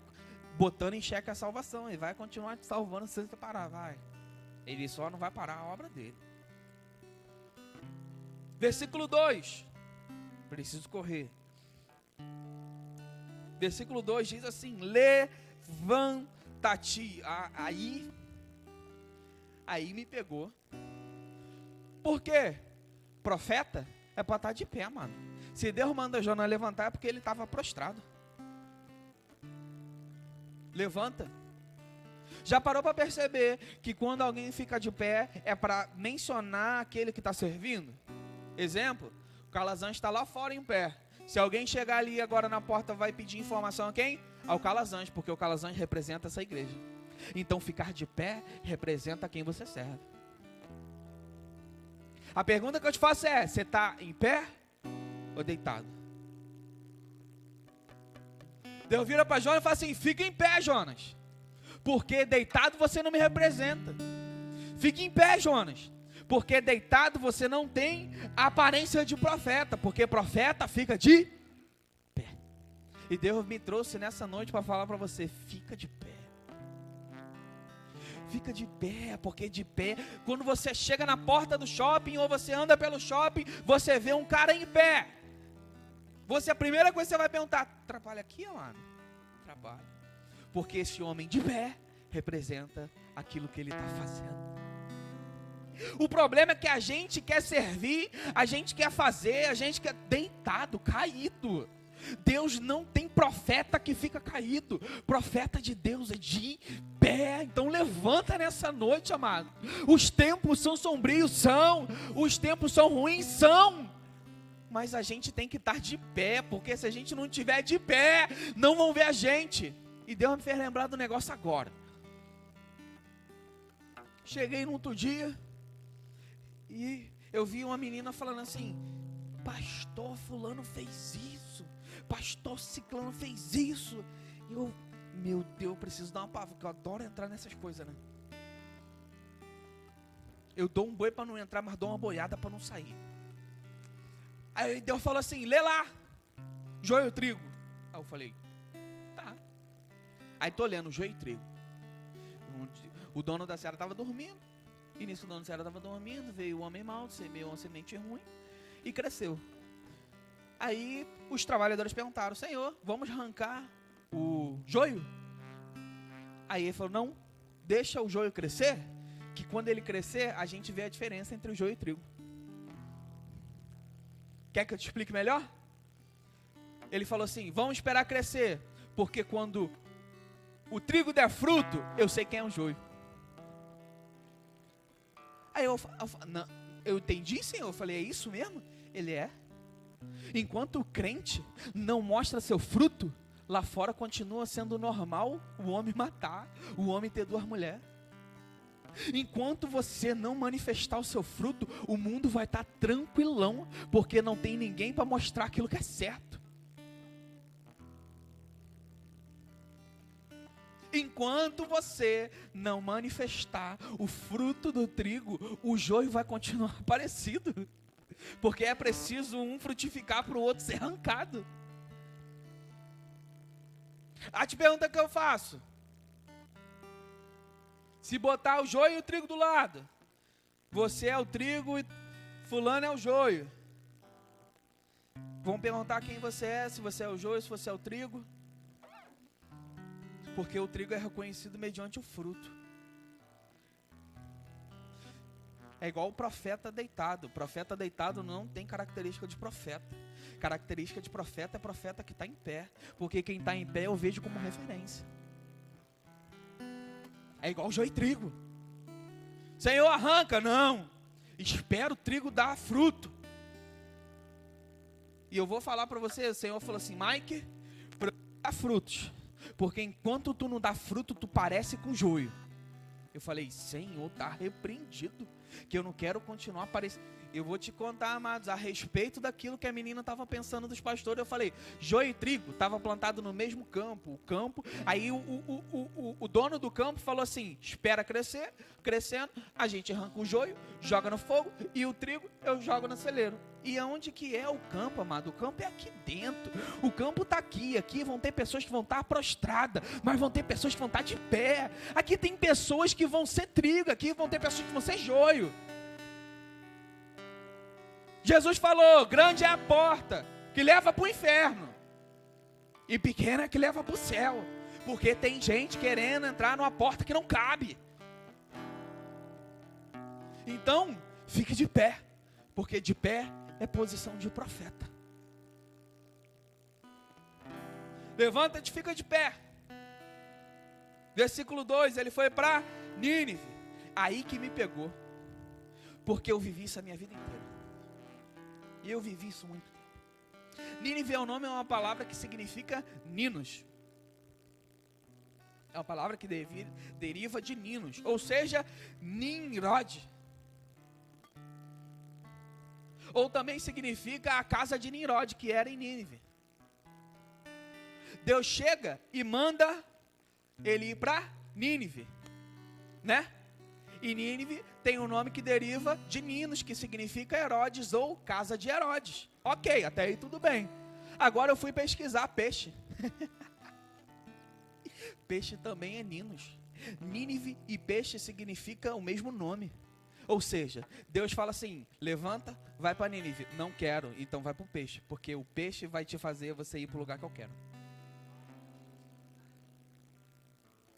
botando em xeque a salvação, e vai continuar te salvando se você parar, vai. Ele só não vai parar a obra dele. Versículo 2, preciso correr. Versículo 2 diz assim, levanta-te. Aí me pegou. Por quê? Profeta é para estar de pé, mano. Se Deus manda Jonas levantar é porque ele estava prostrado. Levanta. Já parou para perceber que quando alguém fica de pé é para mencionar aquele que está servindo? Exemplo, o Calazans está lá fora em pé. Se alguém chegar ali agora na porta, vai pedir informação a quem? Ao Calazans, porque o Calazans representa essa igreja. Então ficar de pé representa quem você serve. A pergunta que eu te faço é, você está em pé ou deitado? Deus vira para Jonas e fala assim, fica em pé, Jonas, porque deitado você não me representa. Fique em pé, Jonas, porque deitado você não tem a aparência de profeta, porque profeta fica de pé. E Deus me trouxe nessa noite para falar para você, fica de pé. Fica de pé, porque de pé, quando você chega na porta do shopping ou você anda pelo shopping, você vê um cara em pé. A primeira coisa que você vai perguntar, trabalha aqui, mano? Trabalha. Porque esse homem de pé representa aquilo que ele está fazendo. O problema é que a gente quer servir, a gente quer fazer, a gente quer deitado, caído. Deus não tem profeta que fica caído. Profeta de Deus é de pé. Então levanta nessa noite, amado. Os tempos são sombrios, são. Os tempos são ruins, são. Mas a gente tem que estar de pé, porque se a gente não estiver de pé, não vão ver a gente. E Deus me fez lembrar do negócio agora. Cheguei no outro dia e eu vi uma menina falando assim, pastor fulano fez isso, pastor ciclano fez isso. E eu, meu Deus, eu preciso dar uma palavra, porque eu adoro entrar nessas coisas, né? Eu dou um boi para não entrar, mas dou uma boiada para não sair. Aí Deus falou assim, lê lá, joio e trigo. Aí eu falei, tá. Aí tô lendo, joio e trigo. O dono da seara estava dormindo. E nisso o dono da seara estava dormindo, veio o homem mau, semeou uma semente ruim e cresceu. Aí os trabalhadores perguntaram, Senhor, vamos arrancar o joio? Aí ele falou, não, deixa o joio crescer, que quando ele crescer, a gente vê a diferença entre o joio e o trigo. Quer que eu te explique melhor? Ele falou assim, vamos esperar crescer, porque quando o trigo der fruto, eu sei quem é o joio. Aí eu entendi, Senhor. Eu falei, é isso mesmo? Ele é. Enquanto o crente não mostra seu fruto, lá fora continua sendo normal o homem matar, o homem ter 2 mulheres. Enquanto você não manifestar o seu fruto, o mundo vai estar tranquilão, porque não tem ninguém para mostrar aquilo que é certo. Enquanto você não manifestar o fruto do trigo, o joio vai continuar parecido. Porque é preciso um frutificar para o outro ser arrancado. A te pergunta que eu faço: se botar o joio e o trigo do lado, você é o trigo e fulano é o joio. Vão perguntar quem você é, se você é o joio, se você é o trigo. Porque o trigo é reconhecido mediante o fruto. É igual o profeta deitado. O profeta deitado não tem característica de profeta. Característica de profeta é profeta que está em pé. Porque quem está em pé eu vejo como referência. É igual joio e trigo. Senhor, arranca. Não. Espera o trigo dar fruto. E eu vou falar para você, o Senhor falou assim, Mike, dá frutos. Porque enquanto tu não dá fruto, tu parece com joio. Eu falei, Senhor, está repreendido. Que eu não quero continuar parecendo. Eu vou te contar, amados, a respeito daquilo que a menina estava pensando dos pastores. Eu falei, joio e trigo estava plantado no mesmo campo. O campo, aí o dono do campo falou assim, espera crescer, crescendo, a gente arranca o joio, joga no fogo, e o trigo eu jogo no celeiro. E aonde que é o campo, amado? O campo é aqui dentro. O campo está aqui. Aqui vão ter pessoas que vão estar prostradas, mas vão ter pessoas que vão estar de pé. Aqui tem pessoas que vão ser trigo, aqui vão ter pessoas que vão ser joio. Jesus falou, grande é a porta que leva para o inferno, e pequena é que leva para o céu. Porque tem gente querendo entrar numa porta que não cabe. Então, fique de pé, porque de pé é posição de profeta. Levanta-te, fica de pé. Versículo 2, ele foi para Nínive. Aí que me pegou, porque eu vivi isso a minha vida inteira. E eu vivi isso muito tempo. Nínive é é uma palavra que significa ninos. É uma palavra que deriva de ninos, ou seja, Nimrod. Ou também significa a casa de Nimrod, que era em Nínive. Deus chega e manda ele ir para Nínive, né? E Nínive tem um nome que deriva de Ninos, que significa Herodes ou casa de Herodes. Ok, até aí tudo bem. Agora eu fui pesquisar peixe. Peixe também é Ninos. Nínive e peixe significa o mesmo nome. Ou seja, Deus fala assim, levanta, vai para Nínive. Não quero, então vai para o peixe, porque o peixe vai te fazer você ir para o lugar que eu quero.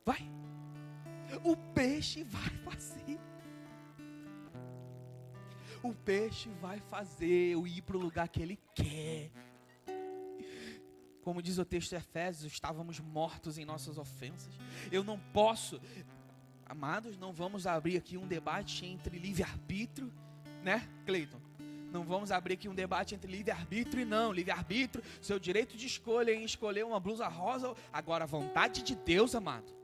Vai. O peixe vai fazer. O peixe vai fazer eu ir para o lugar que ele quer. Como diz o texto de Efésios, estávamos mortos em nossas ofensas. Eu não posso, amados, não vamos abrir aqui um debate entre livre-arbítrio, né, Cleiton? Não vamos abrir aqui um debate entre livre-arbítrio e não. Livre-arbítrio, seu direito de escolha em escolher uma blusa rosa. Agora, a vontade de Deus, amado,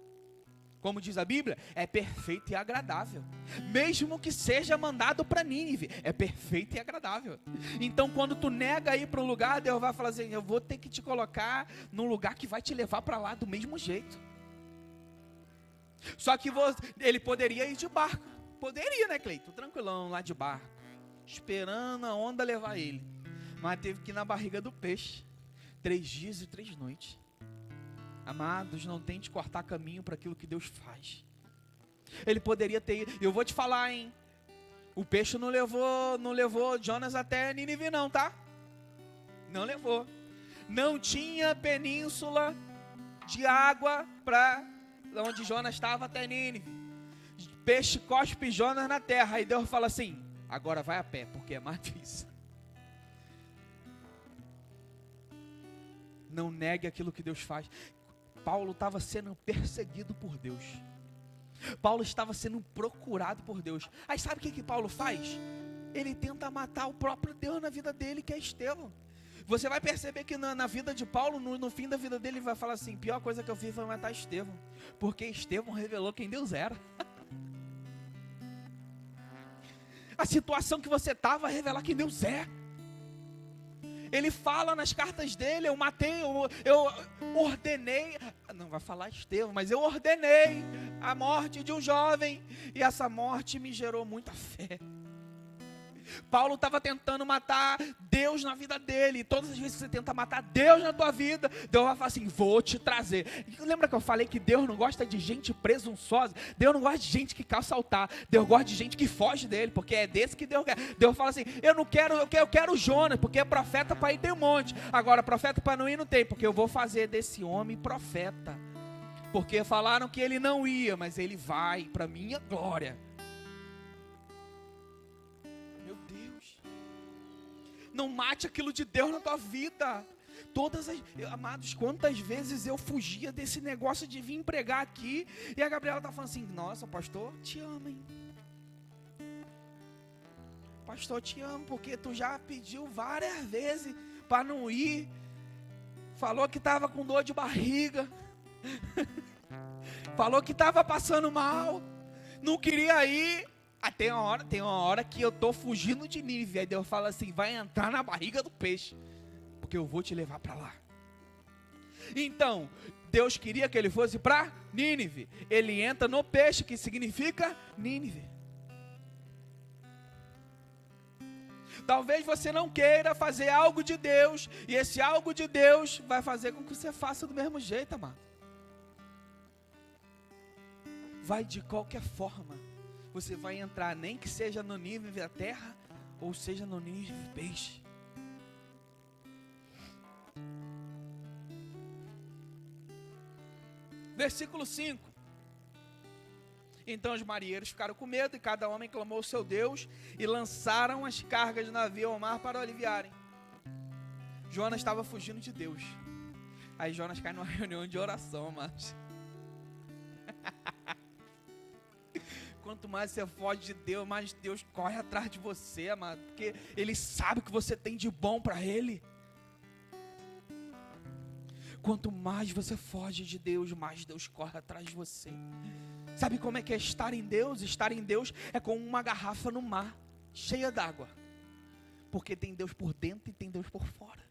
como diz a Bíblia, é perfeito e agradável. Mesmo que seja mandado para Nínive, é perfeito e agradável. Então, quando tu nega ir para um lugar, Deus vai falar assim, eu vou ter que te colocar num lugar que vai te levar para lá do mesmo jeito. Só que ele poderia ir de barco. Poderia, né, Cleiton? Tranquilão, lá de barco. Esperando a onda levar ele. Mas teve que ir na barriga do peixe. 3 dias e 3 noites. Amados, não tente cortar caminho para aquilo que Deus faz. Ele poderia ter ido. Eu vou te falar, hein? O peixe não levou Jonas até Nínive não, tá? Não levou. Não tinha península de água para onde Jonas estava até Nínive. Peixe cospe Jonas na terra. Aí Deus fala assim, agora vai a pé, porque é mais difícil. Não negue aquilo que Deus faz. Paulo estava sendo perseguido por Deus. Paulo estava sendo procurado por Deus. Aí sabe o que Paulo faz? Ele tenta matar o próprio Deus na vida dele, que é Estevão. Você vai perceber que na vida de Paulo, no fim da vida dele, ele vai falar assim: pior coisa que eu fiz foi matar Estevão, porque Estevão revelou quem Deus era. A situação que você está vai revelar quem Deus é. Ele fala nas cartas dele: eu matei, eu ordenei, não vai falar Estevão, mas eu ordenei a morte de um jovem, e essa morte me gerou muita fé. Paulo estava tentando matar Deus na vida dele. E todas as vezes que você tenta matar Deus na tua vida, Deus vai falar assim: vou te trazer. E lembra que eu falei que Deus não gosta de gente presunçosa? Deus não gosta de gente que quer assaltar. Deus gosta de gente que foge dele, porque é desse que Deus quer. Deus fala assim: eu quero Jonas, porque é profeta para ir tem um monte. Agora profeta para não ir não tem, porque eu vou fazer desse homem profeta. Porque falaram que ele não ia, mas ele vai, para minha glória. Não mate aquilo de Deus na tua vida. Amados, quantas vezes eu fugia desse negócio de vir pregar aqui, e a Gabriela tá falando assim: nossa, pastor, te amo, hein? Pastor, te amo, porque tu já pediu várias vezes para não ir. Falou que estava com dor de barriga. Falou que estava passando mal. Não queria ir. Tem uma hora que eu estou fugindo de Nínive. Aí Deus fala assim: vai entrar na barriga do peixe, porque eu vou te levar para lá. Então, Deus queria que ele fosse para Nínive. Ele entra no peixe, que significa Nínive. Talvez você não queira fazer algo de Deus, e esse algo de Deus vai fazer com que você faça do mesmo jeito, amado. Vai de qualquer forma. Você vai entrar, nem que seja no nível da terra, ou seja no nível do peixe. Versículo 5. Então os marinheiros ficaram com medo, e cada homem clamou ao seu Deus, e lançaram as cargas do navio ao mar para o aliviarem. Jonas estava fugindo de Deus. Aí Jonas cai numa reunião de oração, mas quanto mais você foge de Deus, mais Deus corre atrás de você, amado, porque Ele sabe o que você tem de bom para Ele. Quanto mais você foge de Deus, mais Deus corre atrás de você. Sabe como é que é estar em Deus? Estar em Deus é como uma garrafa no mar, cheia d'água, porque tem Deus por dentro e tem Deus por fora.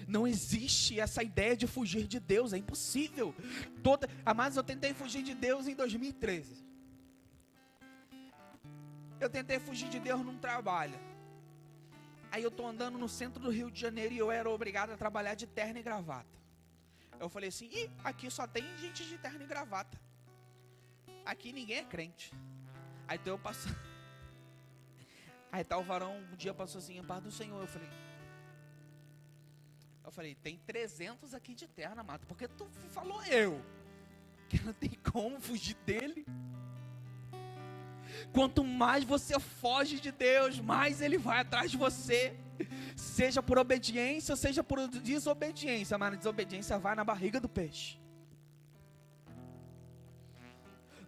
Não existe essa ideia de fugir de Deus, é impossível. Mas eu tentei fugir de Deus em 2013. Eu tentei fugir de Deus num trabalho. Aí eu estou andando no centro do Rio de Janeiro e eu era obrigado a trabalhar de terno e gravata. Eu falei assim: aqui só tem gente de terno e gravata. Aqui ninguém é crente. Aí então eu passo. Aí tá o varão, um dia passou assim: a paz do Senhor. Eu falei, tem 300 aqui de terno, amado, porque tu falou que não tem como fugir dele. Quanto mais você foge de Deus, mais Ele vai atrás de você. Seja por obediência, seja por desobediência. Mas a desobediência vai na barriga do peixe.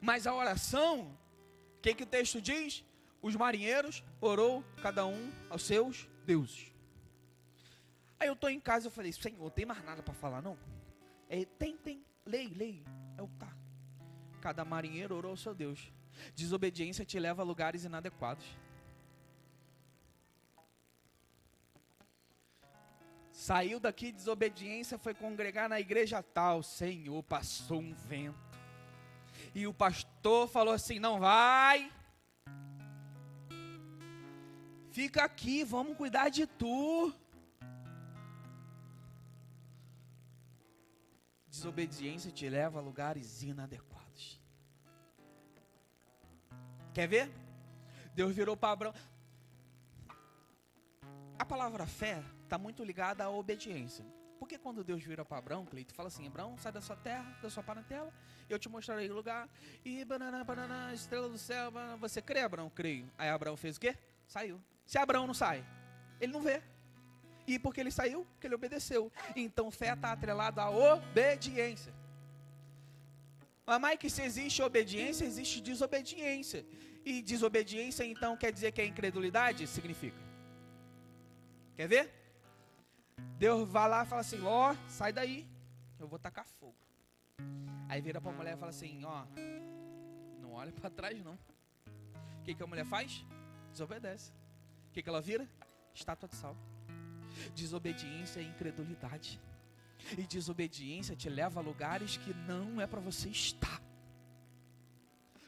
Mas a oração, o que o texto diz? Os marinheiros orou cada um aos seus deuses. Aí eu estou em casa, eu falei: Senhor, tem mais nada para falar não? Tem, lei. Tá. Cada marinheiro orou ao seu Deus. Desobediência te leva a lugares inadequados. Saiu daqui, desobediência, foi congregar na igreja tal. Senhor, passou um vento. E o pastor falou assim: não vai. Fica aqui, vamos cuidar de tu. Desobediência te leva a lugares inadequados. Quer ver? Deus virou para Abraão. A palavra fé está muito ligada à obediência. Porque quando Deus vira para Abraão, Cleito, fala assim: Abraão, sai da sua terra, da sua parentela, eu te mostrarei o lugar. E banana, estrela do céu, banana. Você crê, Abraão? Creio. Aí Abraão fez o quê? Saiu. Se Abraão não sai, ele não vê. E porque ele saiu, porque ele obedeceu. Então fé está atrelada à obediência. Mas Mike, se existe obediência, existe desobediência. E desobediência então quer dizer que é incredulidade? Significa. Quer ver? Deus vai lá e fala assim, ó, sai daí, eu vou tacar fogo. Aí vira para a mulher e fala assim, ó, não olha para trás não. O que a mulher faz? Desobedece. O que ela vira? Estátua de sal. Desobediência é incredulidade. E desobediência te leva a lugares que não é para você estar.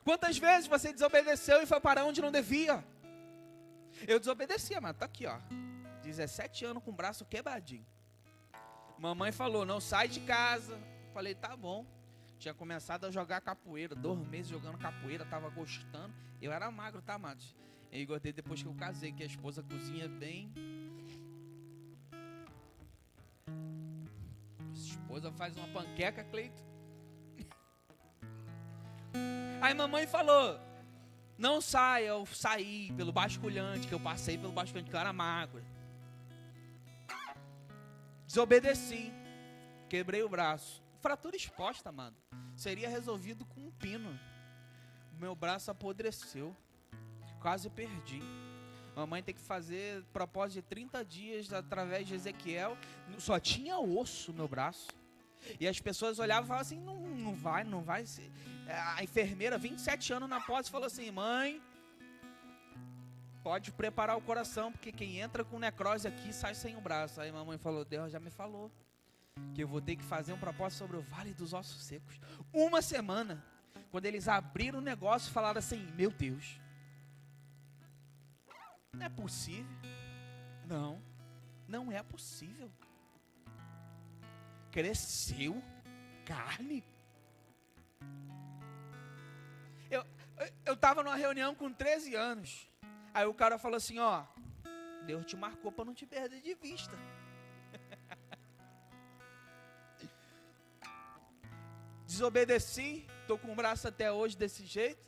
Quantas vezes você desobedeceu e foi para onde não devia? Eu desobedecia, mas tá aqui, ó. 17 anos com o braço quebradinho. Mamãe falou, não sai de casa. Falei, tá bom. Tinha começado a jogar capoeira, 2 meses jogando capoeira, tava gostando. Eu era magro, tá, amados? Eu engordei depois que eu casei, que a esposa cozinha bem. A esposa faz uma panqueca, Cleito. Aí mamãe falou, não saia. Eu saí pelo basculhante, que eu passei pelo basculhante, que eu era magro. Desobedeci, quebrei o braço. Fratura exposta, mano. Seria resolvido com um pino. Meu braço apodreceu. Quase perdi. Mamãe tem que fazer propósito de 30 dias através de Ezequiel. Só tinha osso no meu braço. E as pessoas olhavam e falavam assim, não vai. A enfermeira, 27 anos na pós, falou assim, mãe, pode preparar o coração, porque quem entra com necrose aqui sai sem o braço. Aí mamãe falou, Deus já me falou que eu vou ter que fazer um propósito sobre o Vale dos Ossos Secos. 1 semana, quando eles abriram o negócio, falaram assim, meu Deus, não é possível. Não é possível. Cresceu carne. Eu estava numa reunião com 13 anos. Aí o cara falou assim, ó, Deus te marcou para não te perder de vista. Desobedeci, estou com o braço até hoje desse jeito,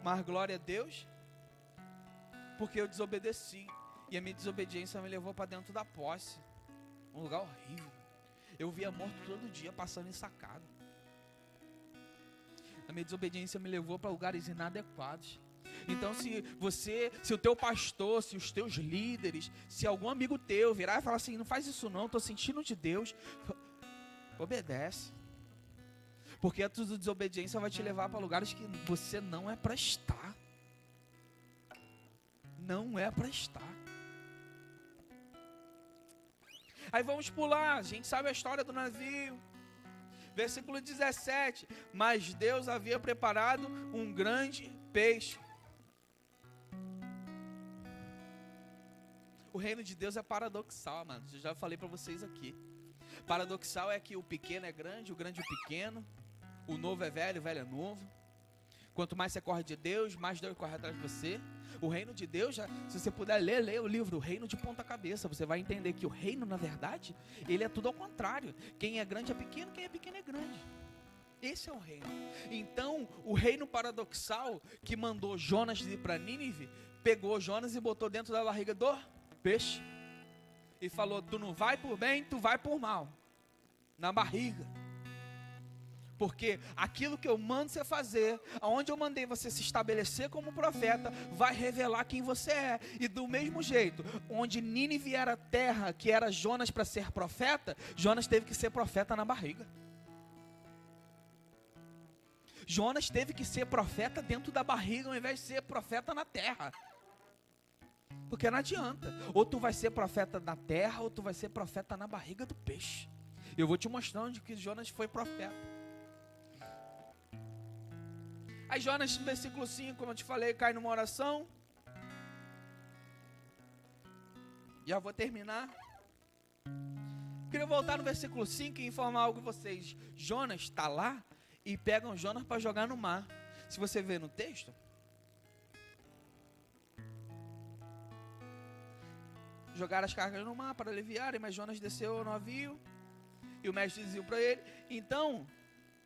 mas glória a Deus, porque eu desobedeci, e a minha desobediência me levou para dentro da posse, um lugar horrível. Eu via morto todo dia passando em sacada. A minha desobediência me levou para lugares inadequados. Então se o teu pastor, se os teus líderes, se algum amigo teu virar e falar assim, não faz isso não, estou sentindo de Deus, obedece. Porque a tua desobediência vai te levar para lugares que você não é para estar. Não é para estar. Aí vamos pular, a gente sabe a história do navio. Versículo 17. Mas Deus havia preparado um grande peixe. O reino de Deus é paradoxal, mano. Eu já falei para vocês aqui. Paradoxal é que o pequeno é grande, o grande é pequeno. O novo é velho, o velho é novo. Quanto mais você corre de Deus, mais Deus corre atrás de você. O reino de Deus, se você puder ler o livro, o reino de ponta cabeça, você vai entender que o reino, na verdade, ele é tudo ao contrário. Quem é grande é pequeno, quem é pequeno é grande. Esse é o reino. Então, o reino paradoxal que mandou Jonas ir para Nínive, pegou Jonas e botou dentro da barriga do peixe. E falou, tu não vai por bem, tu vai por mal. Na barriga. Porque aquilo que eu mando você fazer, aonde eu mandei você se estabelecer como profeta, vai revelar quem você é. E do mesmo jeito, onde Nínive era terra, que era Jonas para ser profeta, Jonas teve que ser profeta na barriga. Jonas teve que ser profeta dentro da barriga, ao invés de ser profeta na terra. Porque não adianta, ou tu vai ser profeta na terra, ou tu vai ser profeta na barriga do peixe. Eu vou te mostrar onde que Jonas foi profeta. Aí Jonas, no versículo 5, como eu te falei, cai numa oração. Já vou terminar. Queria voltar no versículo 5 e informar algo a vocês. Jonas está lá e pegam Jonas para jogar no mar. Se você ver no texto, jogaram as cargas no mar para aliviarem, mas Jonas desceu ao navio e o mestre dizia para ele. Então,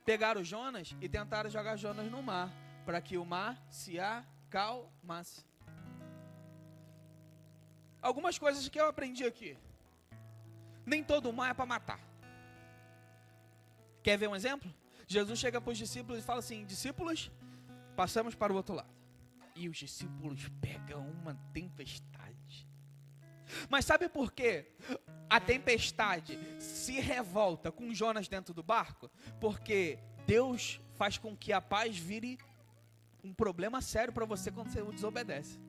pegaram Jonas e tentaram jogar Jonas no mar, para que o mar se acalmasse. Algumas coisas que eu aprendi aqui. Nem todo mal é para matar. Quer ver um exemplo? Jesus chega para os discípulos e fala assim: discípulos, passamos para o outro lado. E os discípulos pegam uma tempestade. Mas sabe por quê a tempestade se revolta com Jonas dentro do barco? Porque Deus faz com que a paz vire um problema sério para você quando você o desobedece.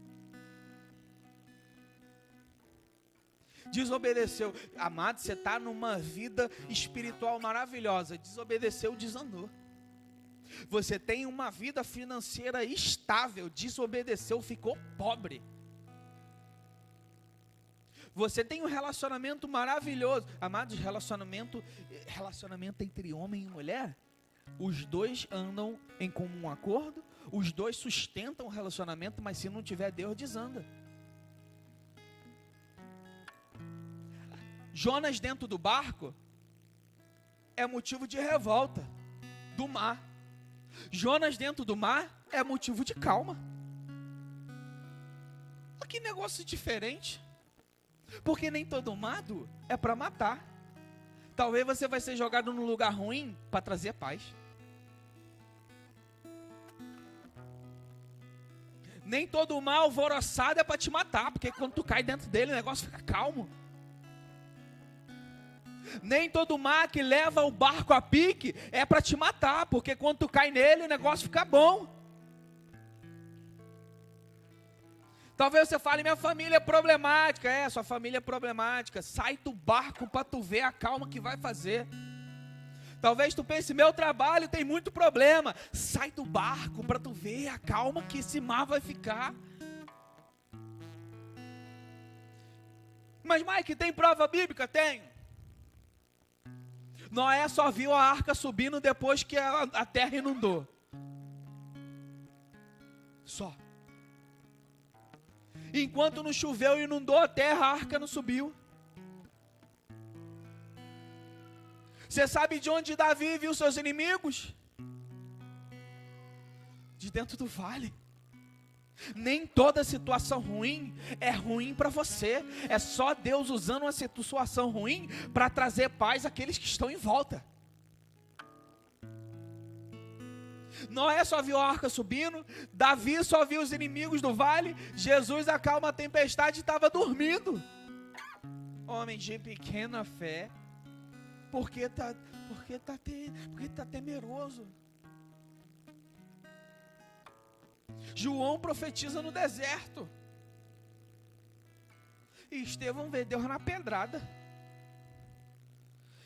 Desobedeceu. Amado, você está numa vida espiritual maravilhosa. Desobedeceu, desandou. Você tem uma vida financeira estável. Desobedeceu, ficou pobre. Você tem um relacionamento maravilhoso. Amados, relacionamento entre homem e mulher. Os dois andam em comum acordo. Os dois sustentam o relacionamento. Mas se não tiver Deus, desanda. Jonas dentro do barco é motivo de revolta do mar. Jonas dentro do mar é motivo de calma. Que negócio diferente. Porque nem todo mado é para matar. Talvez você vai ser jogado num lugar ruim para trazer paz. Nem todo mal alvoroçado é para te matar, porque quando tu cai dentro dele o negócio fica calmo. Nem todo mar que leva o barco a pique é para te matar, porque quando tu cai nele o negócio fica bom. Talvez você fale: minha família é problemática. Sua família é problemática. Sai do barco para tu ver a calma que vai fazer. Talvez tu pense: meu trabalho tem muito problema. Sai do barco para tu ver a calma que esse mar vai ficar. Mas Mike, tem prova bíblica? Tenho. Noé só viu a arca subindo depois que a terra inundou. Só. Enquanto não choveu e inundou a terra, a arca não subiu. Você sabe de onde Davi viu seus inimigos? De dentro do vale. Nem toda situação ruim é ruim para você. É só Deus usando uma situação ruim para trazer paz àqueles que estão em volta. Noé só viu a arca subindo. Davi só viu os inimigos do vale. Jesus acalma a tempestade e estava dormindo. Homem de pequena fé. Porque tá temeroso. João profetiza no deserto. E Estevão vê Deus na pedrada.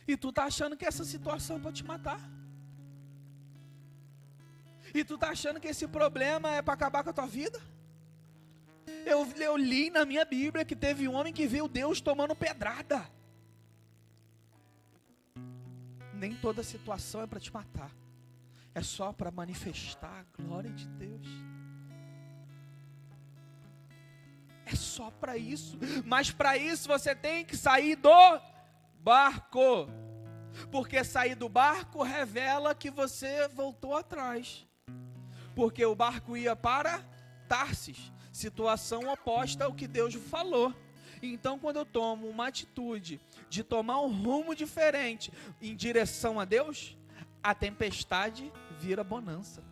E tu tá achando que essa situação pode te matar. E tu tá achando que esse problema é para acabar com a tua vida. Eu li na minha Bíblia que teve um homem que viu Deus tomando pedrada. Nem toda situação é para te matar. É só para manifestar a glória de Deus. É só para isso. Mas para isso você tem que sair do barco. Porque sair do barco revela que você voltou atrás. Porque o barco ia para Tarsis. Situação oposta ao que Deus falou. Então, quando eu tomo uma atitude de tomar um rumo diferente em direção a Deus, a tempestade vira bonança.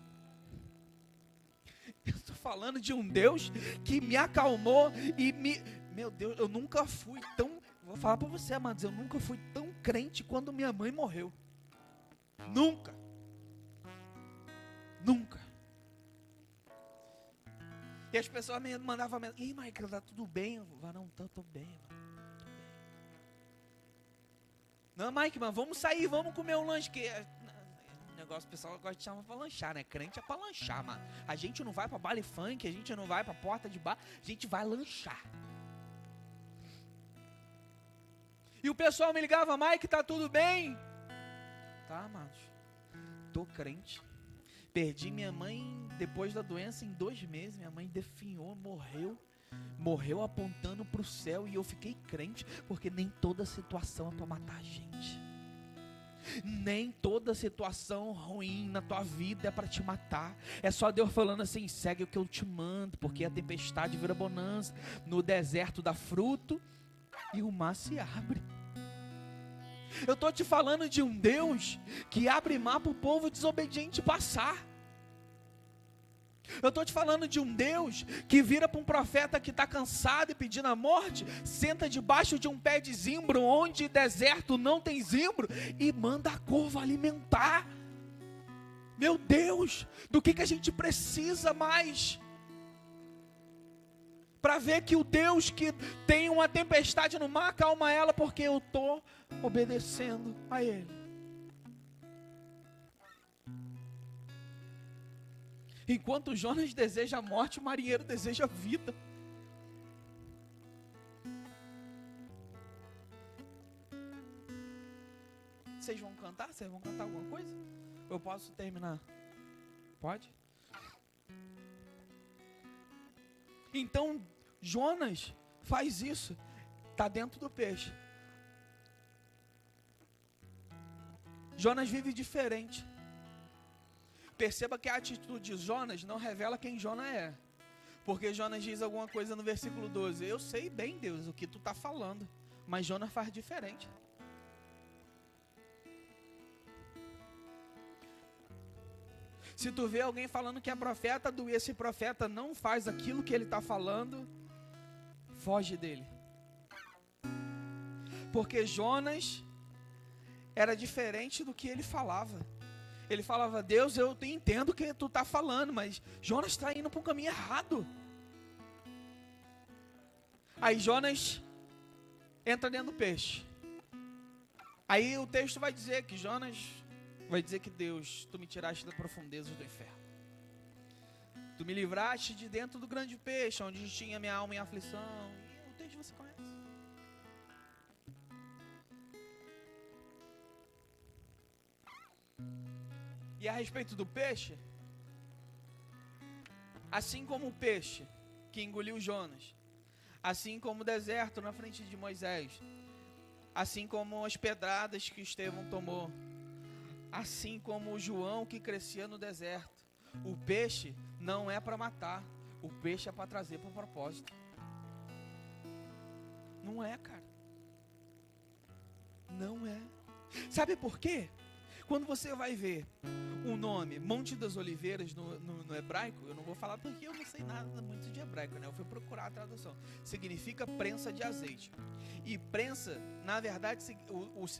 Eu estou falando de um Deus que me acalmou e me... Meu Deus, eu nunca fui tão... Vou falar para você, amados, eu nunca fui tão crente quando minha mãe morreu. Nunca. Nunca. E as pessoas me mandavam mensagem: Ih, Michael, tá tudo bem? Eu falava: não, tô bem, mano. Não, Mike, mas vamos sair, vamos comer um lanche. Que o negócio, o pessoal gosta de chamar pra lanchar, né? Crente é pra lanchar, mano. A gente não vai pra baile funk, a gente não vai pra porta de bar, a gente vai lanchar. E o pessoal me ligava: Mike, tá tudo bem? Tá, amados. Tô crente. Perdi minha mãe depois da doença em 2 meses. Minha mãe definhou, morreu apontando para o céu. E eu fiquei crente, porque nem toda situação é para matar a gente. Nem toda situação ruim na tua vida é para te matar. É só Deus falando assim: segue o que eu te mando, porque a tempestade vira bonança. No deserto dá fruto e o mar se abre. Eu estou te falando de um Deus que abre mar para o povo desobediente passar. Eu estou te falando de um Deus que vira para um profeta que está cansado e pedindo a morte, senta debaixo de um pé de zimbro, onde deserto não tem zimbro, e manda a corva alimentar. Meu Deus, do que a gente precisa mais? Para ver que o Deus que tem uma tempestade no mar, acalma ela, porque eu estou obedecendo a Ele. Enquanto Jonas deseja a morte, o marinheiro deseja a vida. Vocês vão cantar? Vocês vão cantar alguma coisa? Eu posso terminar? Pode? Então, Jonas faz isso. Está dentro do peixe. Jonas vive diferente. Perceba que a atitude de Jonas não revela quem Jonas é. Porque Jonas diz alguma coisa no versículo 12. Eu sei bem, Deus, o que tu está falando. Mas Jonas faz diferente. Se tu vê alguém falando que é profeta, e esse profeta não faz aquilo que ele está falando, foge dele. Porque Jonas era diferente do que ele falava. Ele falava, Deus, eu entendo o que tu está falando, mas Jonas está indo para um caminho errado. Aí Jonas entra dentro do peixe. Aí o texto vai dizer que Jonas vai dizer que Deus, tu me tiraste das profundezas do inferno. Tu me livraste de dentro do grande peixe, onde tinha minha alma em aflição. E o texto você conhece. E a respeito do peixe, assim como o peixe que engoliu Jonas, assim como o deserto na frente de Moisés, assim como as pedradas que Estevão tomou, assim como o João que crescia no deserto, o peixe não é para matar, o peixe é para trazer para um propósito. Não é, cara. Não é. Sabe por quê? Quando você vai ver o nome Monte das Oliveiras no hebraico, eu não vou falar porque eu não sei nada muito de hebraico, né? Eu fui procurar a tradução. Significa prensa de azeite. E prensa, na verdade,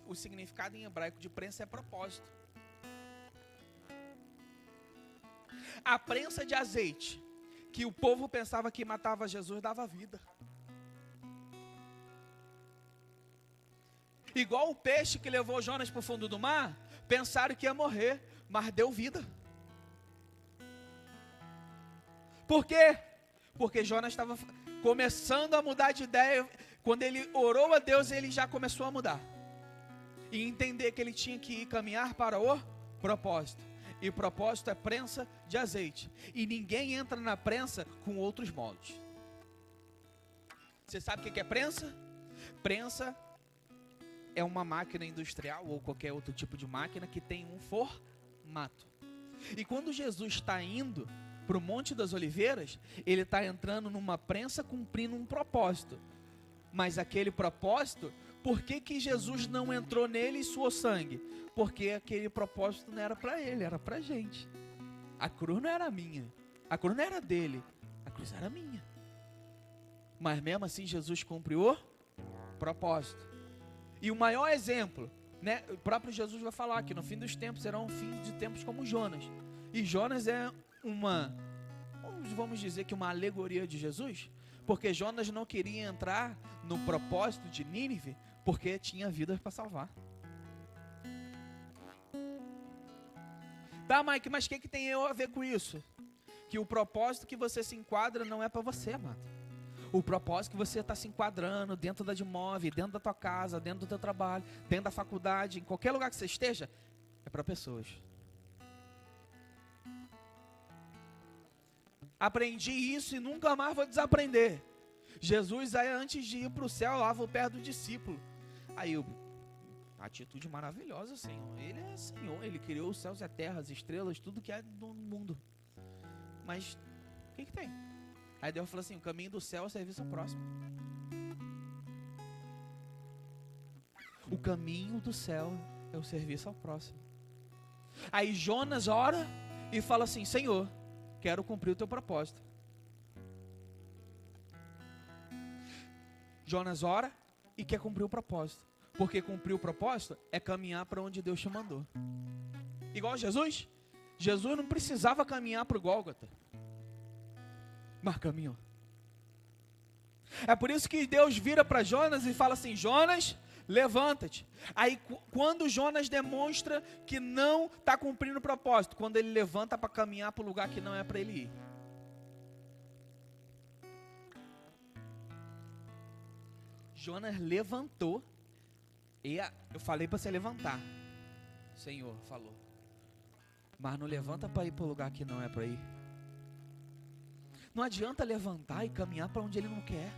o significado em hebraico de prensa é propósito. A prensa de azeite, que o povo pensava que matava Jesus, dava vida. Igual o peixe que levou Jonas para o fundo do mar, pensaram que ia morrer, mas deu vida. Por quê? Porque Jonas estava começando a mudar de ideia. Quando ele orou a Deus, ele já começou a mudar. E entender que ele tinha que ir caminhar para o propósito. E o propósito é prensa de azeite. E ninguém entra na prensa com outros moldes. Você sabe o que é prensa? Prensa é uma máquina industrial ou qualquer outro tipo de máquina que tem um formato. E quando Jesus está indo para o Monte das Oliveiras, ele está entrando numa prensa cumprindo um propósito. Mas aquele propósito, por que Jesus não entrou nele e suou sangue? Porque aquele propósito não era para ele, era para a gente. A cruz não era minha, a cruz não era dele, a cruz era minha. Mas mesmo assim Jesus cumpriu o propósito. E o maior exemplo, né, o próprio Jesus vai falar que no fim dos tempos serão fins de tempos como Jonas. E Jonas é vamos dizer que uma alegoria de Jesus, porque Jonas não queria entrar no propósito de Nínive, porque tinha vidas para salvar. Tá, Mike, mas o que tem eu a ver com isso? Que o propósito que você se enquadra não é para você, amado. O propósito que você está se enquadrando dentro da Dimove, dentro da tua casa, dentro do teu trabalho, dentro da faculdade, em qualquer lugar que você esteja, é para pessoas. Aprendi isso e nunca mais vou desaprender. Jesus, aí, antes de ir para o céu, lava o pé do discípulo. Aí, atitude maravilhosa, Senhor. Ele é Senhor, Ele criou os céus e a terra, as estrelas, tudo que é no mundo. Mas, o que tem? Aí Deus falou assim, o caminho do céu é serviço ao próximo. O caminho do céu é o serviço ao próximo. Aí Jonas ora e fala assim: Senhor, quero cumprir o teu propósito. Jonas ora e quer cumprir o propósito. Porque cumprir o propósito é caminhar para onde Deus te mandou. Igual Jesus. Jesus não precisava caminhar para o Gólgota, mas caminhou. É por isso que Deus vira para Jonas e fala assim: Jonas, levanta-te. Aí quando Jonas demonstra que não está cumprindo o propósito, quando ele levanta para caminhar para o lugar que não é para ele ir. Jonas levantou, e eu falei para você levantar, o Senhor falou, mas não levanta para ir para o lugar que não é para ir. Não adianta levantar e caminhar para onde ele não quer.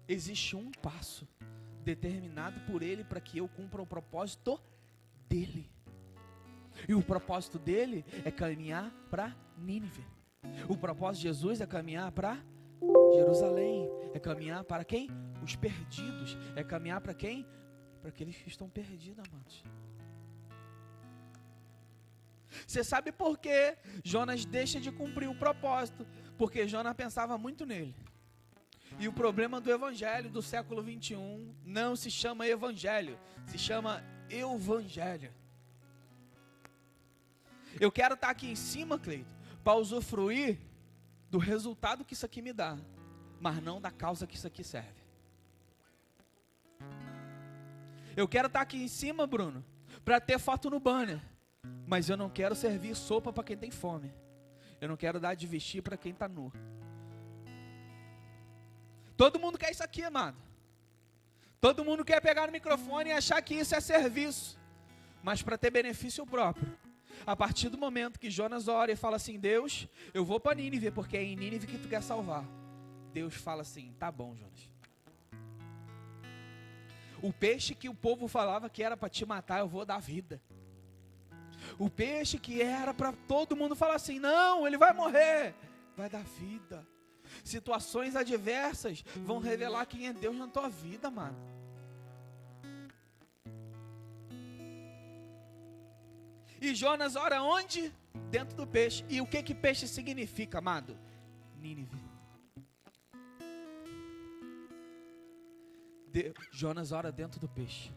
Existe um passo determinado por ele para que eu cumpra o propósito dele. E o propósito dele é caminhar para Nínive. O propósito de Jesus é caminhar para Jerusalém. É caminhar para quem? Os perdidos. É caminhar para quem? Para aqueles que estão perdidos, amados. Você sabe por que Jonas deixa de cumprir o propósito? Porque Jonas pensava muito nele. E o problema do evangelho do século 21 não se chama evangelho, se chama euvangelho. Eu quero estar aqui em cima, Cleito, para usufruir do resultado que isso aqui me dá, mas não da causa que isso aqui serve. Eu quero estar aqui em cima, Bruno, para ter foto no banner, mas eu não quero servir sopa para quem tem fome. Eu não quero dar de vestir para quem está nu. Todo mundo quer isso aqui, amado. Todo mundo quer pegar no microfone e achar que isso é serviço, mas para ter benefício próprio. A partir do momento que Jonas ora e fala assim: Deus, eu vou para Nínive, porque é em Nínive que tu quer salvar. Deus fala assim: tá bom, Jonas. O peixe que o povo falava que era para te matar, eu vou dar vida. O peixe que era para todo mundo falar assim: não, ele vai morrer, vai dar vida. Situações adversas vão revelar quem é Deus na tua vida, mano. E Jonas ora onde? Dentro do peixe. E o que peixe significa, amado? Nínive. Jonas ora dentro do peixe.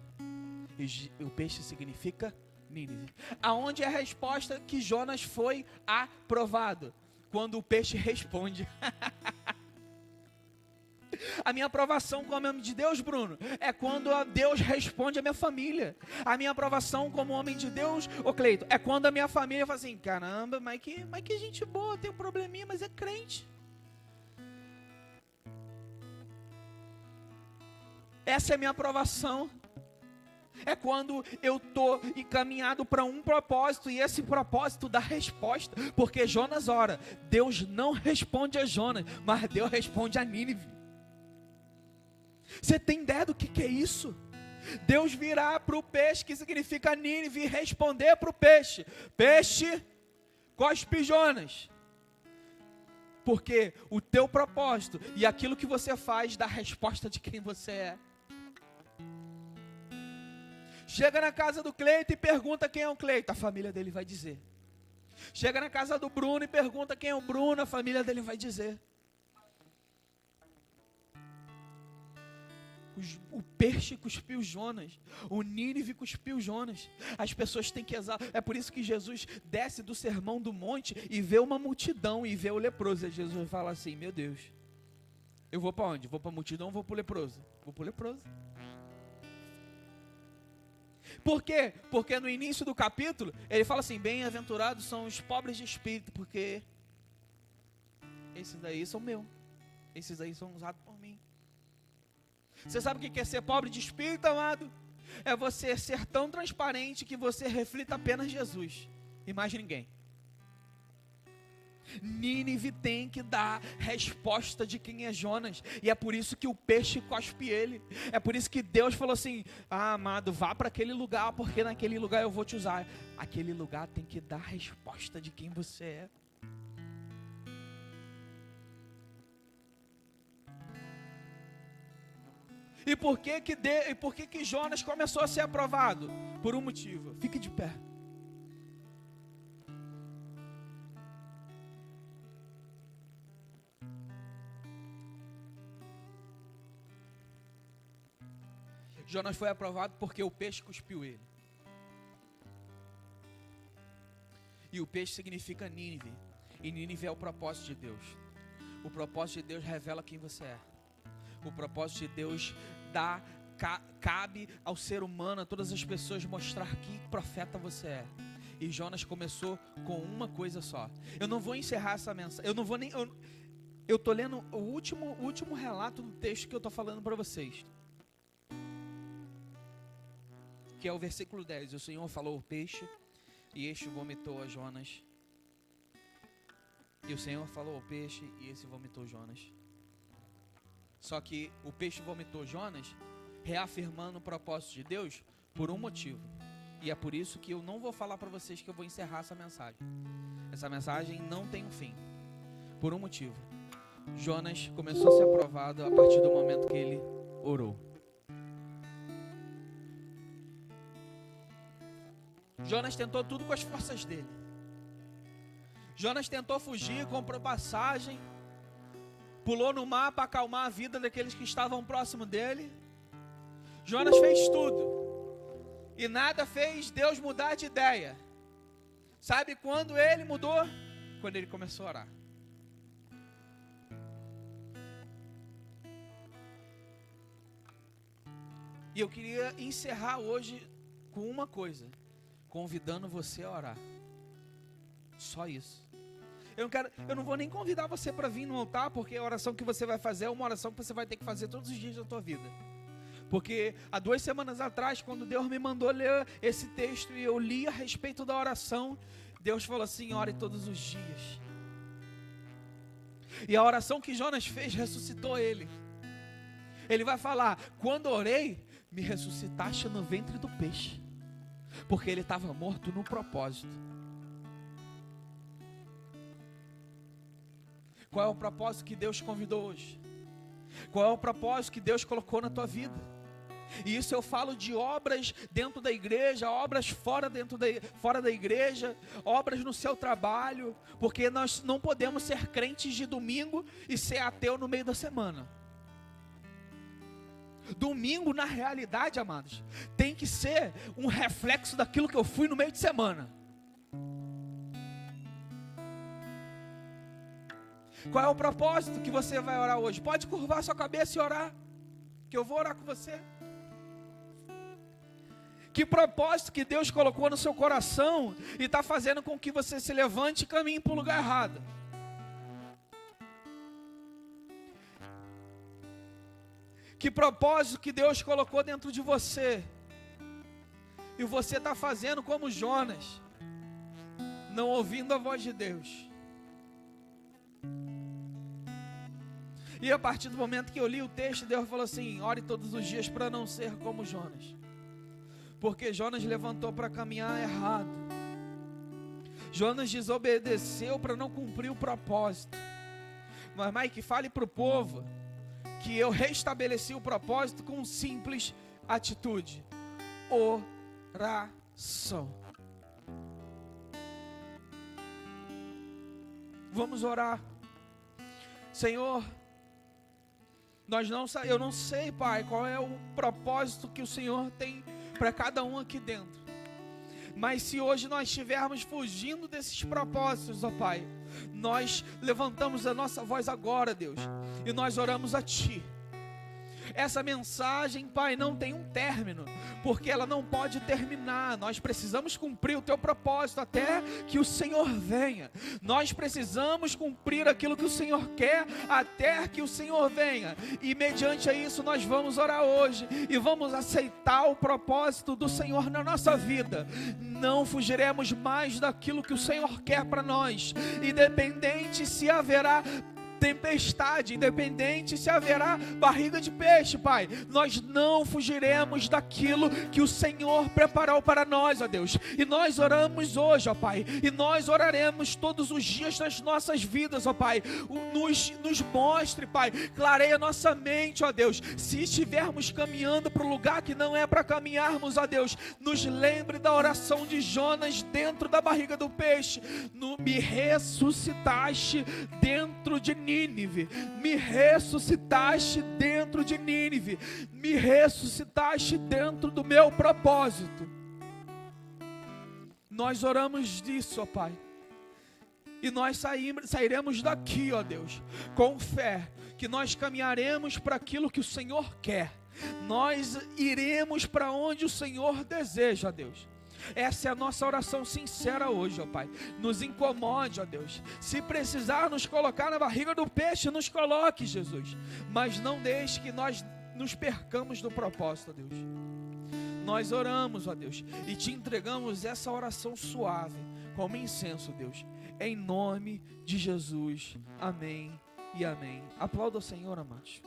E o peixe significa Nínive. Aonde é a resposta que Jonas foi aprovado? Quando o peixe responde. A minha aprovação como homem de Deus, Bruno, é quando Deus responde a minha família. A minha aprovação como homem de Deus, ô Cleito, é quando a minha família fala assim: caramba, mas que gente boa, tem um probleminha, mas é crente. Essa é a minha aprovação. É quando eu estou encaminhado para um propósito, e esse propósito dá resposta. Porque Jonas ora, Deus não responde a Jonas, mas Deus responde a Nínive. Você tem ideia do que é isso? Deus virar para o peixe, que significa Nínive, e responder para o peixe: peixe, cospe Jonas. Porque o teu propósito e aquilo que você faz dá resposta de quem você é. Chega na casa do Cleito e pergunta quem é o Cleito, a família dele vai dizer. Chega na casa do Bruno e pergunta quem é o Bruno, a família dele vai dizer. O peixe cuspiu Jonas, o Nínive cuspiu Jonas. As pessoas têm que exalar. É por isso que Jesus desce do sermão do monte e vê uma multidão e vê o leproso. E Jesus fala assim: meu Deus, eu vou para onde? Vou para a multidão ou vou para o leproso? Vou para o leproso. Por quê? Porque no início do capítulo, ele fala assim: bem-aventurados são os pobres de espírito, porque esses daí são meus, esses daí são usados por mim. Você sabe o que é ser pobre de espírito, amado? É você ser tão transparente que você reflita apenas Jesus e mais ninguém. Nínive tem que dar resposta de quem é Jonas, e é por isso que o peixe cospe ele. É por isso que Deus falou assim: ah, amado, vá para aquele lugar, porque naquele lugar eu vou te usar. Aquele lugar tem que dar resposta de quem você é. E por que Jonas começou a ser aprovado? Por um motivo. Fique de pé. Jonas foi aprovado porque o peixe cuspiu ele. E o peixe significa Nínive. E Nínive é o propósito de Deus. O propósito de Deus revela quem você é. O propósito de Deus cabe ao ser humano, a todas as pessoas, mostrar que profeta você é. E Jonas começou com uma coisa só. Eu não vou encerrar essa mensagem. Eu estou lendo o último relato do texto que eu estou falando para vocês. Que é o versículo 10. O Senhor falou ao peixe, e este vomitou a Jonas. E o Senhor falou ao peixe, e esse vomitou Jonas. Só que o peixe vomitou Jonas, reafirmando o propósito de Deus por um motivo. E é por isso que eu não vou falar para vocês que eu vou encerrar essa mensagem. Essa mensagem não tem um fim. Por um motivo. Jonas começou a ser aprovado a partir do momento que ele orou. Jonas tentou tudo com as forças dele. Jonas tentou fugir, comprou passagem, pulou no mar para acalmar a vida daqueles que estavam próximo dele. Jonas fez tudo. E nada fez Deus mudar de ideia. Sabe quando ele mudou? Quando ele começou a orar. E eu queria encerrar hoje com uma coisa. Convidando você a orar. Só isso. Eu não vou nem convidar você para vir no altar, porque a oração que você vai fazer é uma oração que você vai ter que fazer todos os dias da tua vida. Porque há 2 semanas atrás, quando Deus me mandou ler esse texto e eu li a respeito da oração, Deus falou assim: ore todos os dias. E a oração que Jonas fez ressuscitou ele. Ele vai falar: quando orei, me ressuscitaste no ventre do peixe. Porque ele estava morto no propósito. Qual é o propósito que Deus convidou hoje? Qual é o propósito que Deus colocou na tua vida? E isso eu falo de obras dentro da igreja, obras fora da igreja, obras no seu trabalho, porque nós não podemos ser crentes de domingo e ser ateu no meio da semana. Domingo, na realidade, amados, tem que ser um reflexo daquilo que eu fui no meio de semana. Qual é o propósito que você vai orar hoje? Pode curvar sua cabeça e orar, que eu vou orar com você. Que propósito que Deus colocou no seu coração e está fazendo com que você se levante e caminhe para o lugar errado? Que propósito que Deus colocou dentro de você e você está fazendo como Jonas, não ouvindo a voz de Deus? E a partir do momento que eu li o texto, Deus falou assim: ore todos os dias para não ser como Jonas. Porque Jonas levantou para caminhar errado. Jonas desobedeceu para não cumprir o propósito. Mas Mike, fale para o povo que eu restabeleci o propósito com simples atitude: oração. Vamos orar. Senhor, eu não sei, Pai, qual é o propósito que o Senhor tem para cada um aqui dentro. Mas se hoje nós estivermos fugindo desses propósitos, ó Pai, nós levantamos a nossa voz agora, Deus, e nós oramos a Ti. Essa mensagem, Pai, não tem um término, porque ela não pode terminar. Nós precisamos cumprir o Teu propósito até que o Senhor venha. Nós precisamos cumprir aquilo que o Senhor quer até que o Senhor venha. E mediante a isso nós vamos orar hoje e vamos aceitar o propósito do Senhor na nossa vida. Não fugiremos mais daquilo que o Senhor quer para nós, independente se haverá tempestade, independente se haverá barriga de peixe, Pai, nós não fugiremos daquilo que o Senhor preparou para nós, ó Deus. E nós oramos hoje, ó Pai, e nós oraremos todos os dias das nossas vidas, ó Pai. Nos mostre, Pai, clareia nossa mente, ó Deus. Se estivermos caminhando para um lugar que não é para caminharmos, ó Deus, nos lembre da oração de Jonas dentro da barriga do peixe. Me ressuscitaste dentro de Nínive, me ressuscitaste dentro de Nínive, me ressuscitaste dentro do meu propósito. Nós oramos disso, ó Pai, e nós sairemos daqui, ó Deus, com fé, que nós caminharemos para aquilo que o Senhor quer, nós iremos para onde o Senhor deseja, Deus. Essa é a nossa oração sincera hoje, ó Pai. Nos incomode, ó Deus. Se precisar nos colocar na barriga do peixe, nos coloque, Jesus. Mas não deixe que nós nos percamos do propósito, ó Deus. Nós oramos, ó Deus, e te entregamos essa oração suave, como incenso, Deus. Em nome de Jesus. Amém e amém. Aplauda o Senhor, amados.